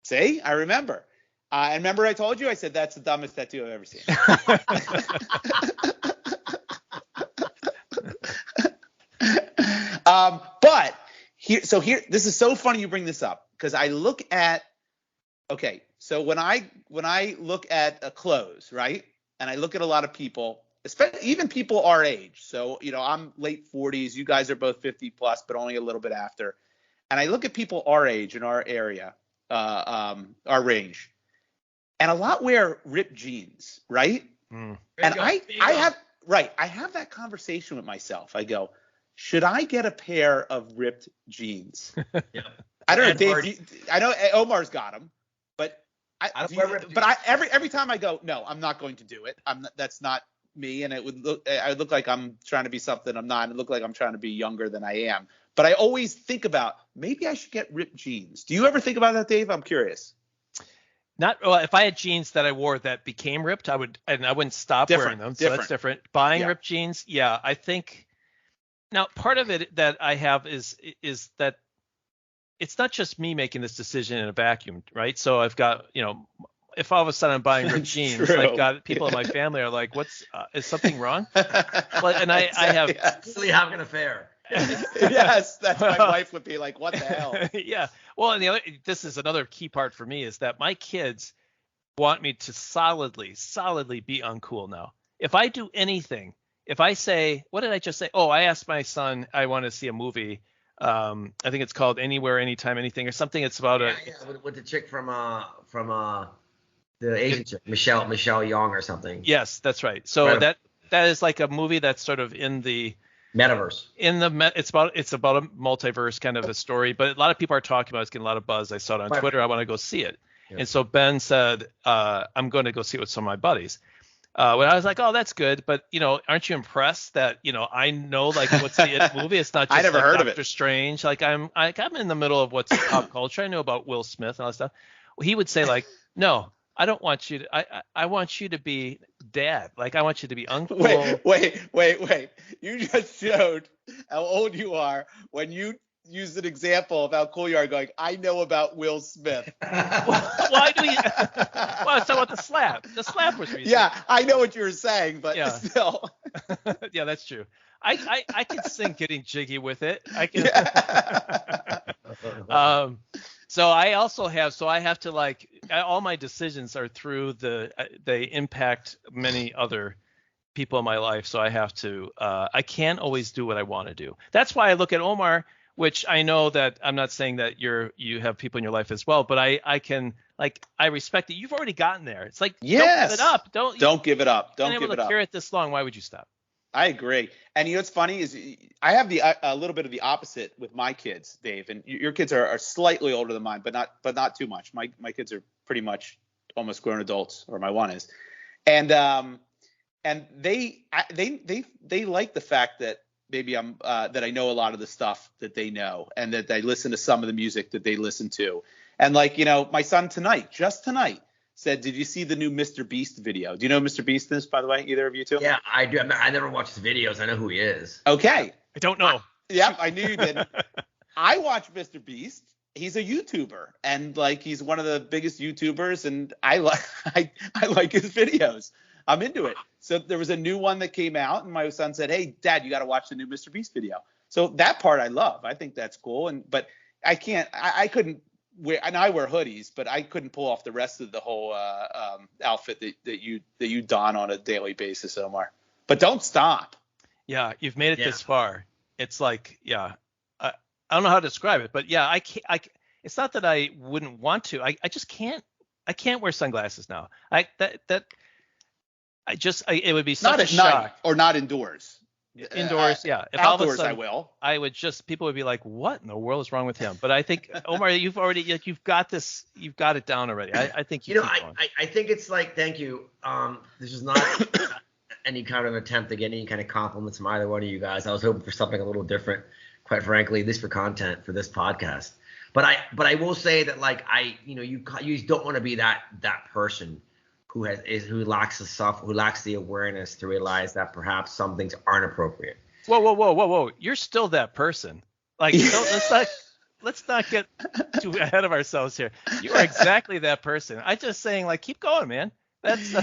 See, I remember. And remember I told you, I said that's the dumbest tattoo I've ever seen. But here, this is so funny you bring this up, because I look at, okay, so when I look at clothes, right, and I look at a lot of people, especially even people our age. So, I'm late 40s. You guys are both 50 plus, but only a little bit after. And I look at people our age in our area, our range, and a lot wear ripped jeans, right? And I have that conversation with myself. I go, should I get a pair of ripped jeans? Yeah. I don't know, Dave. I know Omar's got them, but every time I go, no, I'm not going to do it. That's not me, and I would look like I'm trying to be something I'm not. It look like I'm trying to be younger than I am. But I always think about maybe I should get ripped jeans. Do you ever think about that, Dave? I'm curious. Not well, if I had jeans that I wore that became ripped, I wouldn't stop wearing them. So that's different. Buying ripped jeans, yeah, I think. Now, part of it that I have is that it's not just me making this decision in a vacuum, right? So I've got, if all of a sudden I'm buying ripped jeans, I've got people in my family are like, is something wrong? Well, and I have really having an affair. Yes, that's my wife would be like, what the hell? Yeah. Well, and this is another key part for me is that my kids want me to solidly be uncool now. If I do anything, if I say, what did I just say? Oh, I asked my son, I want to see a movie. I think it's called Anywhere, Anytime, Anything or something. It's about with the chick from the Asian chick, Michelle Young or something. Yes, that's right. So that is like a movie that's sort of in the metaverse. It's about a multiverse kind of a story, but a lot of people are talking about it. It's getting a lot of buzz. I saw it on Twitter. I want to go see it. Yeah. And so Ben said, I'm going to go see it with some of my buddies. When I was like, oh, that's good, but aren't you impressed that I know like what's the movie? It's not just I never heard Doctor of it. Strange. Like I'm in the middle of what's pop culture. I know about Will Smith and all that stuff. Well, he would say like, no, I don't want you to. I want you to be dad. Like I want you to be uncle. Wait. You just showed how old you are when you used an example of how cool you are. Going, I know about Will Smith. Why do we? Well, it's about the slap. The slap was recent. Yeah, I know what you were saying, but still. Yeah, that's true. I can sing Getting Jiggy with it. I can. Yeah. So I also have. So I have to like all my decisions are through they impact many other people in my life. So I have to. I can't always do what I want to do. That's why I look at Omar. Which I know that I'm not saying that you have people in your life as well, but I can like I respect it. You've already gotten there. It's like don't give it up. Don't give it up. Don't give it up. Been able to hear it this long. Why would you stop? I agree. And what's funny is I have a little bit of the opposite with my kids, Dave. And your kids are slightly older than mine, but not too much. My kids are pretty much almost grown adults, or my one is. And they like the fact that maybe that I know a lot of the stuff that they know, and that I listen to some of the music that they listen to. And like, my son just tonight said, did you see the new Mr. Beast video? Do you know who Mr. Beast is, by the way, either of you two? Yeah, I do. I never watched his videos. I know who he is. Okay. I don't know. I knew you didn't. I watch Mr. Beast. He's a YouTuber, and like he's one of the biggest YouTubers, and I like his videos. I'm into it. So there was a new one that came out, and my son said, hey, Dad, you got to watch the new Mr. Beast video. So that part I love. I think that's cool. But I can't – I couldn't wear – and I wear hoodies, but I couldn't pull off the rest of the whole outfit that you don on a daily basis, Omar. But don't stop. Yeah, you've made it this far. It's like, I don't know how to describe it, but yeah, it's not that I wouldn't want to. I just can't. I can't wear sunglasses now. It would be such not a at shock. Night or not indoors. Indoors, yeah. If outdoors, sudden, I will. I would people would be like, "What in the world is wrong with him?" But I think, Omar, you've got this, you've got it down already. I think I think it's like, thank you. This is not any kind of attempt to get any kind of compliments from either one of you guys. I was hoping for something a little different, quite frankly, at least for content for this podcast. But I will say that like you don't want to be that person who lacks the awareness to realize that perhaps some things aren't appropriate. Whoa! You're still that person. Like, let's not get too ahead of ourselves here. You are exactly that person. I'm just saying, like, keep going, man. That's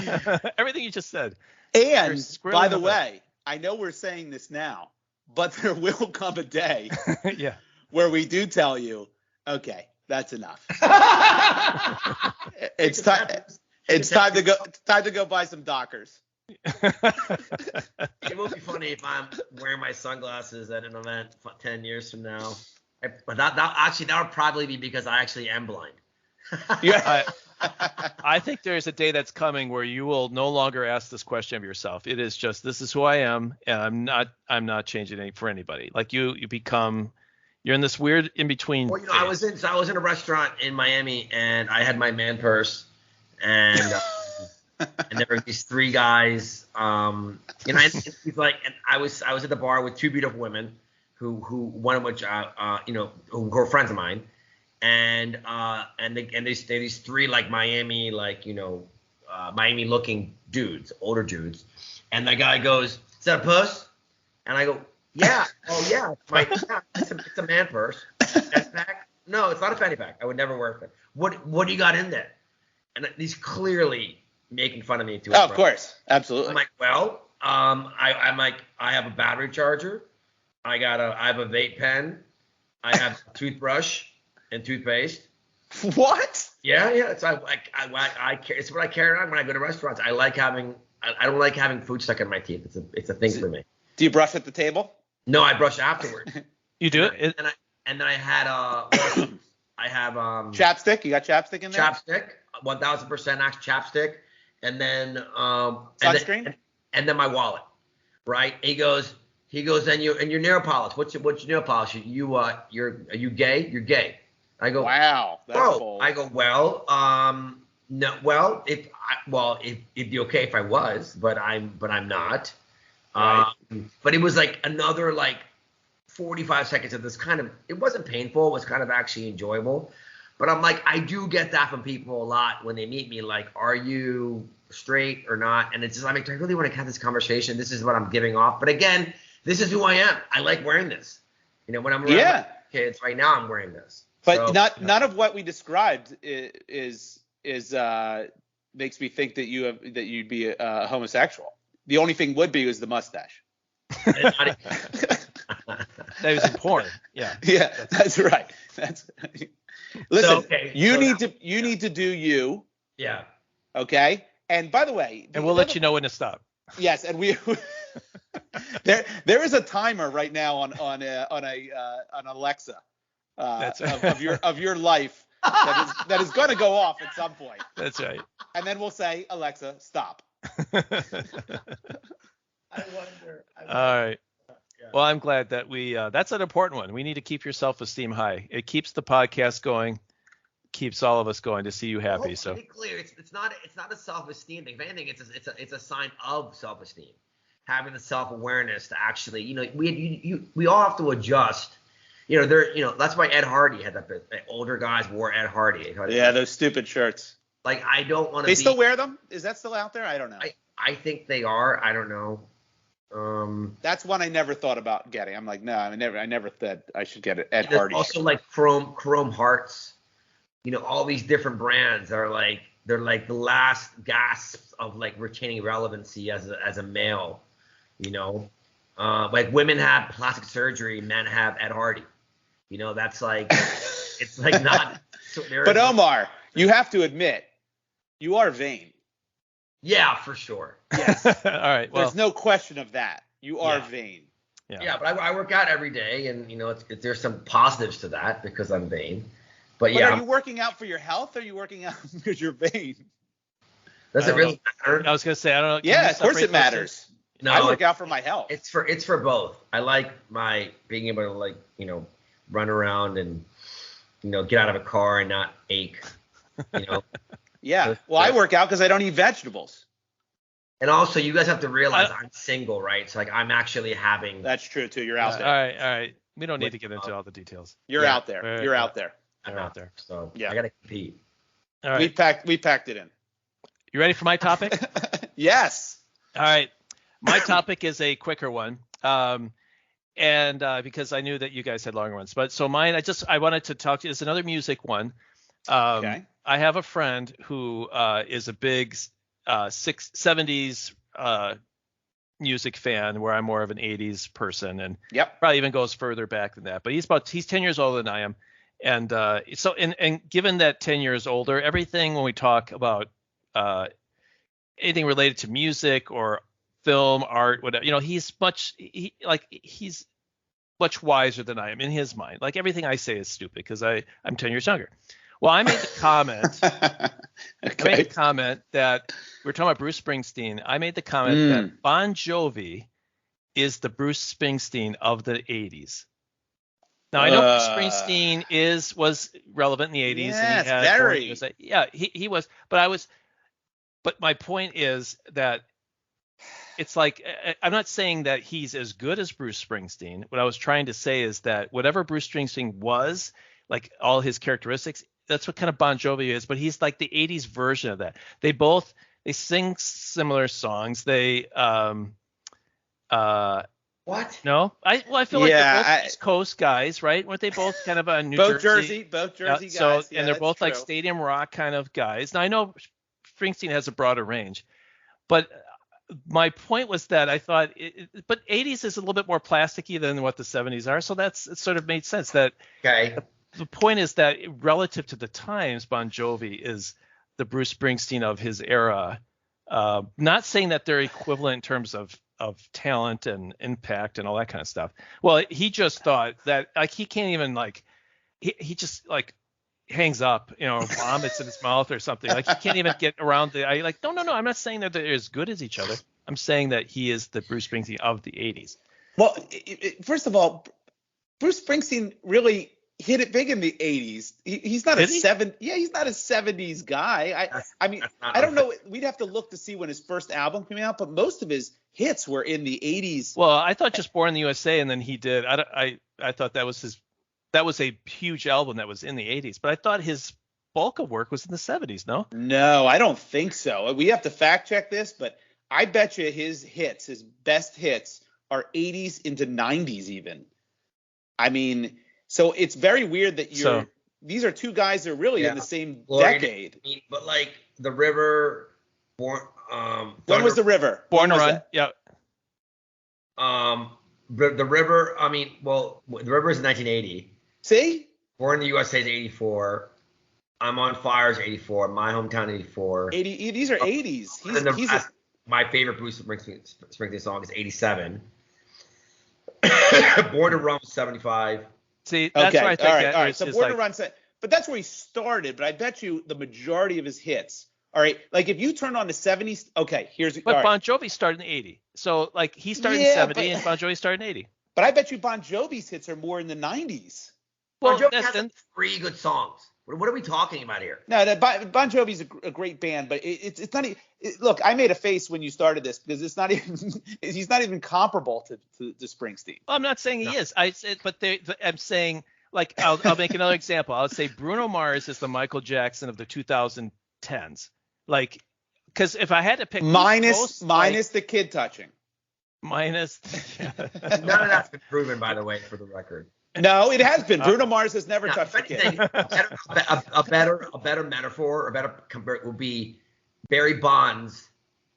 everything you just said. And by the way, I know we're saying this now, but there will come a day where we do tell you, okay, that's enough. It's time. It's time to go buy some Dockers. It will be funny if I'm wearing my sunglasses at an event 10 years from now. But that would probably be because I actually am blind. Yeah. I think there's a day that's coming where you will no longer ask this question of yourself. It is just, this is who I am, and I'm not changing it for anybody. Like you're in this weird in between. Well, I was in a restaurant in Miami, and I had my man purse. And and there were these three guys, and he's like, and I was at the bar with two beautiful women, who one of which who were friends of mine, and these three like Miami, like, Miami looking dudes, older dudes. And the guy goes, "Is that a puss?" And I go, "Yeah." "Oh yeah, it's a man purse." Fanny pack? "No, it's not a fanny pack. I would never wear it." What do you got in there? And he's clearly making fun of me too. Oh, of course, absolutely. I'm like, "Well, I'm like, I have a battery charger. I have a vape pen. I have a toothbrush and toothpaste." What? Yeah. It's it's what I carry around when I go to restaurants. I don't like having food stuck in my teeth. It's a thing for me. Do you brush at the table? No, I brush afterward. You do it? And then I had chapstick. You got chapstick in there? Chapstick, 1000% chapstick, and then sunscreen, and then my wallet. Right? He goes, and your nail polish. What's your nail polish? Are you gay? You're gay. I go, wow, that's bold. I go, well, no, well, it'd be okay if I was, but I'm not. Right. But it was like another 45 seconds of this kind of, it wasn't painful. It was kind of actually enjoyable. But I'm like, I do get that from people a lot when they meet me. Like, are you straight or not? And it's just, I really want to have this conversation. This is what I'm giving off. But again, this is who I am. I like wearing this. When I'm around my kids right now, I'm wearing this. But none of what we described is makes me think that you'd be a homosexual. The only thing would be was the mustache. That was in porn. Yeah. Yeah, that's right. Listen. You need to do you. Yeah. Okay. And by the way, and we'll let you know when to stop. Yes, and we there is a timer right now on Alexa of your life that is going to go off at some point. That's right. And then we'll say, "Alexa, stop." I wonder. All right. Yeah. Well, I'm glad that that's an important one. We need to keep your self-esteem high. It keeps the podcast going, keeps all of us going to see you happy. So to be clear, it's not a self-esteem thing. If anything, it's a sign of self-esteem. Having the self-awareness to actually, we all have to adjust. That's why Ed Hardy had that bit. Older guys wore Ed Hardy. Yeah, those stupid shirts. Like, I don't want to. They still wear them? Is that still out there? I don't know. I think they are. I don't know. That's one I never thought about getting. I'm like, no, I never thought I should get it. Ed Hardy. Also, like Chrome Hearts. All these different brands are they're like the last gasps of retaining relevancy as a male. Like women have plastic surgery, men have Ed Hardy. That's it's not. But Omar, you have to admit, you are vain. Yeah, for sure. Yes. All right. Well, there's no question of that. You are vain. Yeah, but I work out every day, and there's some positives to that because I'm vain. But are you working out for your health, or are you working out because you're vain? Does it really matter? I was gonna say, I don't know. Yeah, of course it matters. No, I work out for my health. It's for both. I like my being able to run around and get out of a car and not ache. Yeah. Well, I work out because I don't eat vegetables. And also, you guys have to realize I'm single, right? So I'm actually having. That's true too. You're out there. All right. We don't need to get into all the details. You're out there. You're out there. I'm out there. So I gotta compete. All right. We packed it in. You ready for my topic? Yes. All right. My topic is a quicker one. And because I knew that you guys had longer ones, but so mine, I wanted to talk to you. It's another music one. Okay. I have a friend who is a big 70s music fan, where I'm more of an 80s person, and probably even goes further back than that. But he's 10 years older than I am, and so given that 10 years older, everything when we talk about anything related to music or film, art, whatever, he's much wiser than I am in his mind. Like, everything I say is stupid because I'm 10 years younger. Well, I made the comment. I made the comment that we're talking about Bruce Springsteen. I made the comment that Bon Jovi is the Bruce Springsteen of the 80s. Now, I know Bruce Springsteen was relevant in the 80s. Yes, and he was. But my point is that it's like, I'm not saying that he's as good as Bruce Springsteen. What I was trying to say is that whatever Bruce Springsteen was like all his characteristics. That's what kind of Bon Jovi is, but he's like the 80s version of that. They sing similar songs. They What? no, I feel like Yeah, they're both East Coast guys, right? Weren't they both kind of New both Jersey? Both Jersey Yeah, guys. so Yeah, and they're that's both like true. stadium rock kind of guys. Now I know Springsteen has a broader range, but my point was that I thought, but 80s is a little bit more plasticky than what the 70s are, so it sort of made sense that. Okay. The point is that relative to the times, Bon Jovi is the Bruce Springsteen of his era. Not saying that they're equivalent in terms of talent and impact and all that kind of stuff. Well, he just thought that like he can't even like he just like hangs up, vomits in his mouth or something. Like he can't even get around no. I'm not saying that they're as good as each other. I'm saying that he is the Bruce Springsteen of the 80s. Well, first of all, Bruce Springsteen really hit it big in the 80s. He's not he's not a 70s guy. I mean, I don't know. We'd have to look to see when his first album came out, but most of his hits were in the 80s. Well, I thought just Born in the USA, and then he did. I thought that was a huge album that was in the 80s, but I thought his bulk of work was in the 70s. No, I don't think so. We have to fact check this, but I bet you his best hits are 80s into 90s even. I mean, so it's very weird that these are two guys that are really in the same decade. But like The River, when was The River? Born to Run. Yeah. The River. I mean, well, The River is 1980. See? Born in the USA is 84. I'm on Fire is 84. My Hometown 84. These are 80s. My favorite Bruce Springsteen song is 87. Born to Run 75. See, that's where I think all right. So Born to Run, but that's where he started. But I bet you the majority of his hits. All right, like if you turn on the 70s, okay, But Bon Jovi started in 80, so like he started in 70 and Bon Jovi started in 80. But I bet you Bon Jovi's hits are more in the 90s. Well, Bon Jovi has 3 good songs. What are we talking about here? No, Bon Jovi's a great band, but it's not. Look, I made a face when you started this because it's not even. He's not even comparable to Springsteen. Well, I'm not saying he is. I'm saying like I'll make another example. I'll say Bruno Mars is the Michael Jackson of the 2010s. Like, because if I had to pick minus the kid touching. Minus. None of that's been proven, by the way, for the record. No, it has been. Bruno Mars has never touched a kid. A better metaphor, would be Barry Bonds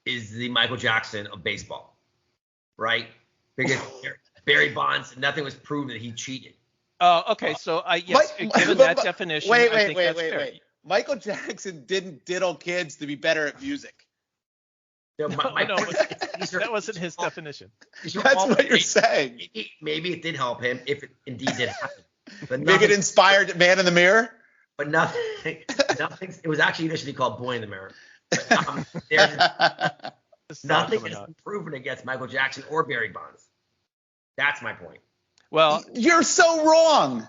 is the Michael Jackson of baseball, right? Because Barry Bonds, nothing was proven that he cheated. Oh, okay. So given that definition, I think that's fair. Michael Jackson didn't diddle kids to be better at music. No, that wasn't his definition. That's what you're saying. Maybe it did help him if it indeed did happen. But maybe it inspired Man in the Mirror. But nothing. It was actually initially called Boy in the Mirror. But, nothing has been proven against Michael Jackson or Barry Bonds. That's my point. Well, you're so wrong.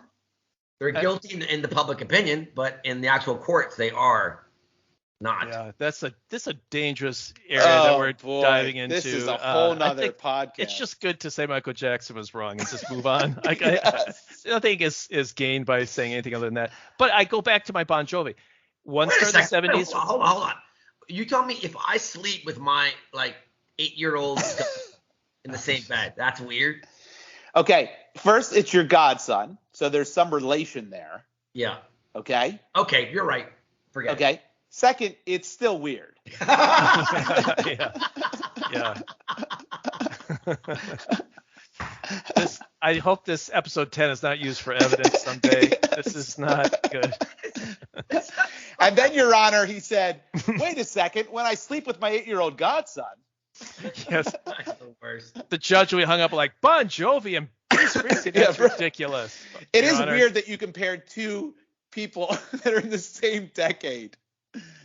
They're guilty in the public opinion, but in the actual courts, they are not. Yeah, this is a dangerous area that we're diving into. This is a whole nother podcast. It's just good to say Michael Jackson was wrong and just move on. Nothing is gained by saying anything other than that. But I go back to my Bon Jovi. One started in the 70s. Hold on. You tell me if I sleep with my 8-year-old in the same bed, that's weird. Okay, first it's your godson, so there's some relation there. Yeah. Okay. Okay, you're right. Forget. Okay. It. Second, it's still weird. Yeah. I hope this episode 10 is not used for evidence someday. This is not good. And then, Your Honor, he said, wait a second, when I sleep with my 8-year-old godson. Yes. The judge will be hung up like Bon Jovi and Bruce Springsteen. That's ridiculous. It is weird that you compared two people that are in the same decade.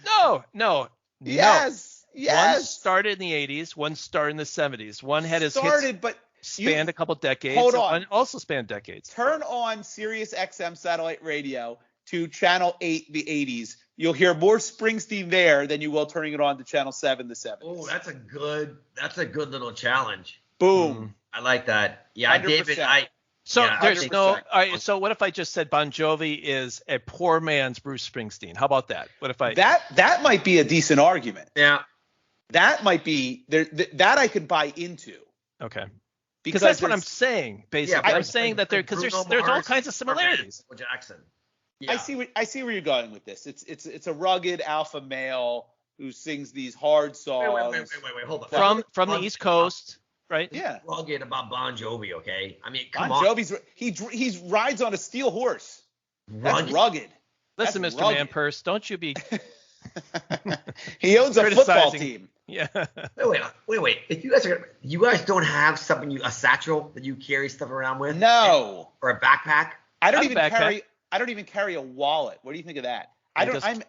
No. Yes. One started in the 80s. One started in the 70s. One had his hits spanned a couple decades. Hold on. One also spanned decades. Turn on Sirius XM satellite radio to channel 8, the 80s. You'll hear more Springsteen there than you will turning it on to channel 7, the 70s. Oh, that's a good little challenge. Boom. I like that. Yeah, 100%. David, So Yeah, there's no. 100%. All right. So what if I just said Bon Jovi is a poor man's Bruce Springsteen? How about that? What if I That might be a decent argument. Yeah. That might be there. That I could buy into. Okay. Because That's what I'm there's- saying. Basically, but I'm saying that because there's all kinds of similarities. Jackson. I see where you're going with this. It's a rugged alpha male who sings these hard songs. Wait, hold on. From the East Coast, right? Yeah. Rugged about Bon Jovi, okay? I mean, come Bon on. Jovi's he rides on a steel horse. That's rugged. Listen, That's Mr. rugged. Manpurse, don't you be He owns a football criticizing- team. yeah. Wait. If you guys don't have something, a satchel that you carry stuff around with? No. Or a backpack? I don't I have even a backpack. carry. I don't even carry a wallet. What do you think of that? I am doesn't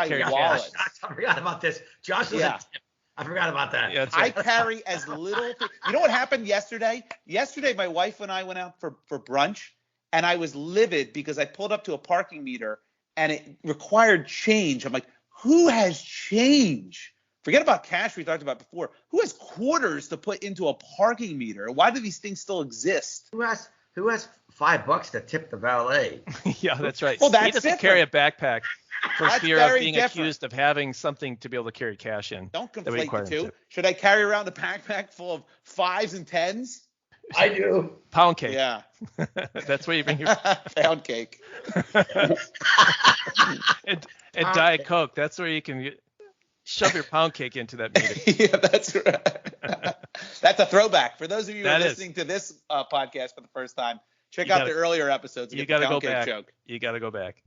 carry anti-wallet. I forgot about this. Josh doesn't Yeah. tip. I forgot about that. Yeah, that's I right. carry as little. You know what happened yesterday? Yesterday, my wife and I went out for brunch, and I was livid because I pulled up to a parking meter and it required change. I'm like, who has change? Forget about cash we talked about before. Who has quarters to put into a parking meter? Why do these things still exist? Who has $5 to tip the valet? Yeah, that's right. Well, that's he doesn't different. carry a backpack for That's fear of very being different. accused of having something to be able to carry cash in. Don't that would require conflate the him two. to. Should I carry around a backpack full of 5s and 10s? I do. Pound cake. Yeah. That's where you bring your Pound cake. and Diet Coke. That's where you can shove your pound cake into that meter. Yeah, that's right. That's a throwback. For those of you who are That is. listening to this podcast for the first time, check You out gotta- the earlier episodes. You got to go back. Joke. You got to go back.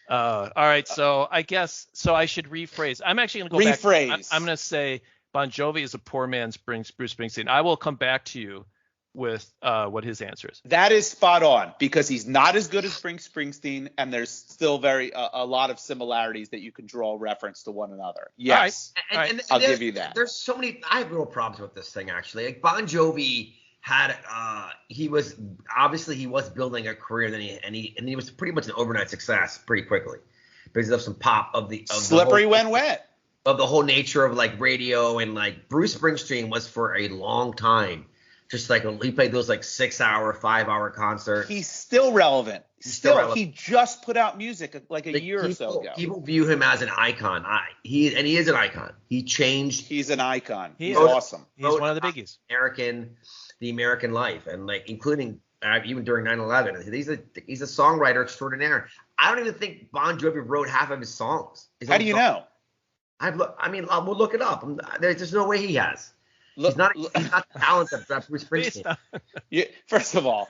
All right. So I guess I should rephrase. I'm actually going to go back. Rephrase. I'm going to say Bon Jovi is a poor man's Bruce Springsteen. I will come back to you with what his answer is. That is spot on because he's not as good as Springsteen, and there's still a lot of similarities that you can draw reference to one another. Yes, All right. I'll give you that. There's so many. I have real problems with this thing actually. Like Bon Jovi had, he was building a career, and he was pretty much an overnight success pretty quickly because of some pop of the Slippery when wet. Of the whole nature of like radio, and like Bruce Springsteen was for a long time. Just like he played those like 6-hour, 5-hour concerts. He's still relevant. He just put out music like a year or so ago. People view him as an icon. He is an icon. He changed. He's an icon. He's is. awesome. He's one of the biggies. The American life, and like including even during 9/11. He's a songwriter extraordinaire. I don't even think Bon Jovi wrote half of his songs. How do you know? We'll look it up. There's no way he has. He's not the talent that Bruce Springsteen. First of all,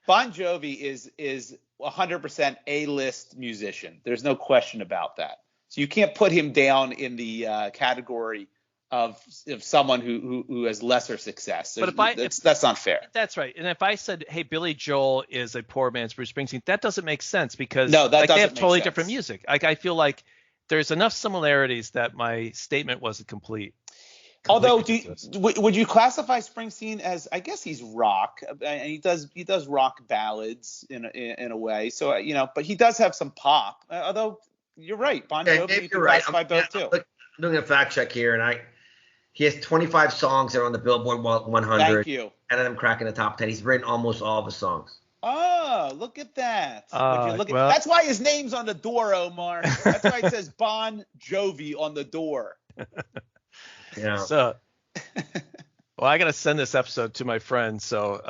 Bon Jovi is 100% A-list musician. There's no question about that. So you can't put him down in the category of someone who has lesser success. But that's not fair. That's right. And if I said, hey, Billy Joel is a poor man's Bruce Springsteen, that doesn't make sense because they have make totally sense. different music. Like I feel like there's enough similarities that my statement wasn't complete. Although, would you classify Springsteen as? I guess he's rock, and he does rock ballads in a way. So but he does have some pop. Although you're right, Bon Jovi, you can classify both too. I'm doing a fact check here, and he has 25 songs that are on the Billboard 100. Thank you. And I'm cracking the top 10. He's written almost all of his songs. Oh, look at that. Would you well- that's why his name's on the door, Omar. That's why it says Bon Jovi on the door. Yeah. So, well, I got to send this episode to my friend. So,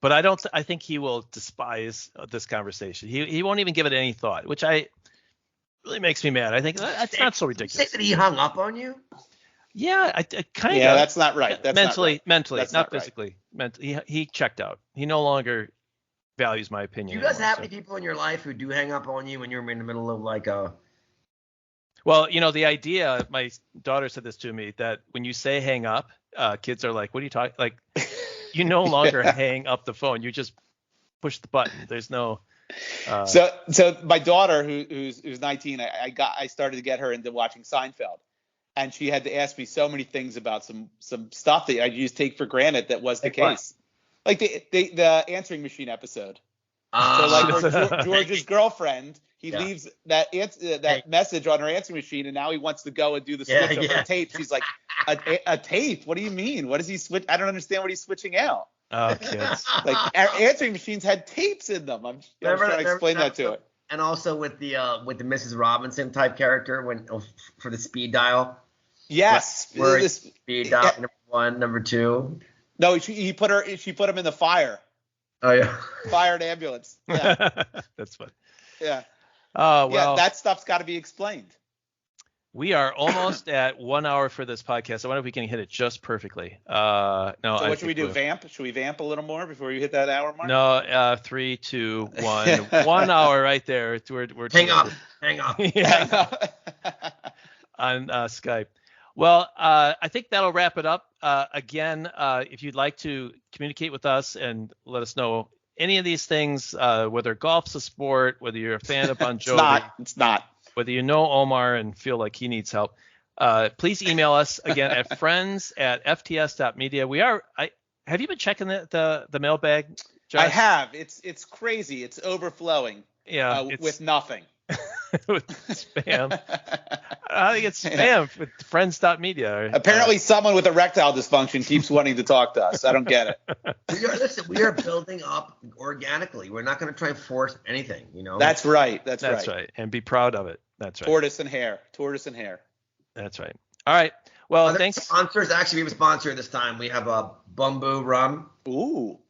but I think he will despise this conversation. He won't even give it any thought, which really makes me mad. I think that's not so ridiculous. Say that he hung up on you? Yeah, I kind of. Yeah, that's not right. That's mentally, That's not right. physically. He checked out. He no longer values my Do opinion. you guys anymore, have so. any people in your life who do hang up on you when you're in the middle of like a? Well, the idea, my daughter said this to me, that when you say hang up, kids are like, what are you talking? Like, you no longer hang up the phone. You just push the button. There's no. So my daughter, who's 19, I started to get her into watching Seinfeld, and she had to ask me so many things about some stuff that I used to take for granted that was the case, like the answering machine episode. So like where George's girlfriend, he leaves that message on her answering machine, and now he wants to go and do the switch of her tape. She's like, a tape? What do you mean? What does he switch? I don't understand what he's switching out. Oh, kids. Like answering machines had tapes in them. I'm trying to explain that to it. And also with the Mrs. Robinson type character for the speed dial. Yes. Where speed dial number 1, number 2. No, she put him in the fire. Oh yeah. Fire and ambulance. Yeah. That's funny. Yeah. Oh well. Yeah, that stuff's got to be explained. We are almost at 1 hour for this podcast. I wonder if we can hit it just perfectly. No. So what should we do? Vamp? Should we vamp a little more before you hit that hour mark? No. 3, 2, 1. 1 hour right there. We're hang up. Yeah. On Skype. Well, I think that'll wrap it up. Again, if you'd like to communicate with us and let us know any of these things, whether golf's a sport, whether you're a fan of Bon Jovi. It's not. Whether you know Omar and feel like he needs help, please email us again at friends@fts.media. Have you been checking the mailbag, Josh? I have. It's crazy. It's overflowing. Yeah. With nothing. With spam. I think it's spam with friends.media. Apparently someone with erectile dysfunction keeps wanting to talk to us. I don't get it. We are building up organically. We're not going to try and force anything, That's right. That's right. And be proud of it. That's right. Tortoise and hare. That's right. All right. Well, thanks. Sponsors. Actually, we have a sponsor this time. We have a Bamboo rum. Ooh.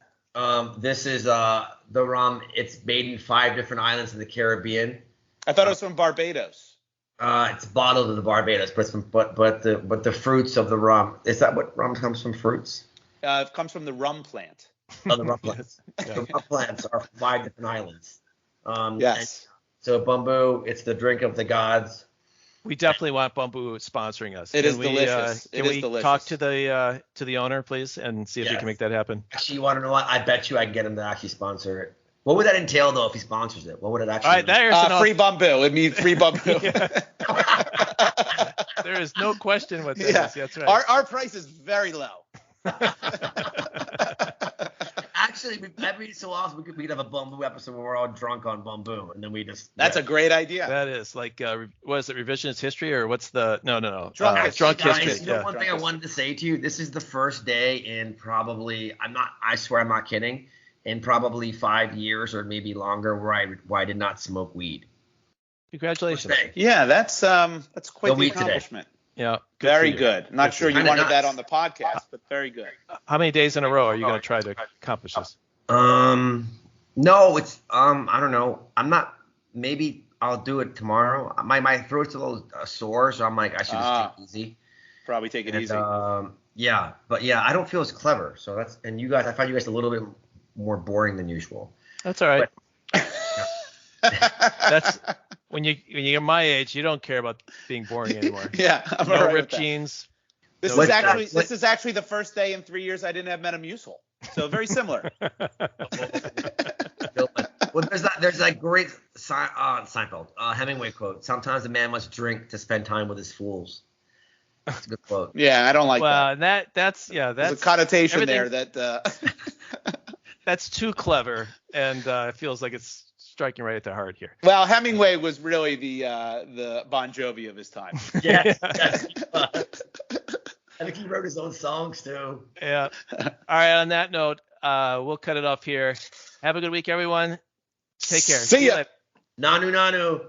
This is the rum. It's made in 5 different islands in the Caribbean. I thought it was from Barbados. It's bottled in the Barbados, but the fruits of the rum. Is that what rum comes from? Fruits? It comes from the rum plant. Oh, the rum plants. The rum plants are 5 different islands. Yes. So Bamboo, it's the drink of the gods. We definitely want Bamboo sponsoring us. It is delicious. Can we talk to the owner, please, and see if we can make that happen? Actually, you want to know what? I bet you I can get him to actually sponsor it. What would that entail, though, if he sponsors it? What would it actually mean? All right, free Bamboo. It means free Bamboo. There is no question what that is. That's right. Our price is very low. Actually, every so often we could have a Bamboo episode where we're all drunk on Bamboo, and then we just. That's a great idea. That is like, what is it, revisionist history, or what's the? No. Drunk history. You know, one thing I wanted to say to you. This is the first day in probably. I swear I'm not kidding. In probably 5 years or maybe longer, where I did not smoke weed. Congratulations. Yeah, that's quite the accomplishment. Today. Yeah. Very good. I'm not sure you wanted that on the podcast, but very good. How many days in a row are you going to try to accomplish this? No, it's I don't know. I'm not. Maybe I'll do it tomorrow. My throat's a little sore, so I'm like I should just take it easy. Probably take it easy. Yeah, but I don't feel as clever. So that's and you guys, I find you guys a little bit more boring than usual. That's all right. That's when you're my age, you don't care about being boring anymore. Yeah, I'm no right ripped jeans. This is actually the first day in 3 years I didn't have Metamucil. So very similar. Well, there's that great Seinfeld Hemingway quote. Sometimes a man must drink to spend time with his fools. That's a good quote. Yeah, I don't like that. Well, that's there's a connotation there that. That's too clever, and it feels like it's striking right at the heart here. Well, Hemingway was really the Bon Jovi of his time. Yes. I think he wrote his own songs too. Yeah. All right. On that note, we'll cut it off here. Have a good week, everyone. Take care. See ya. Nanu.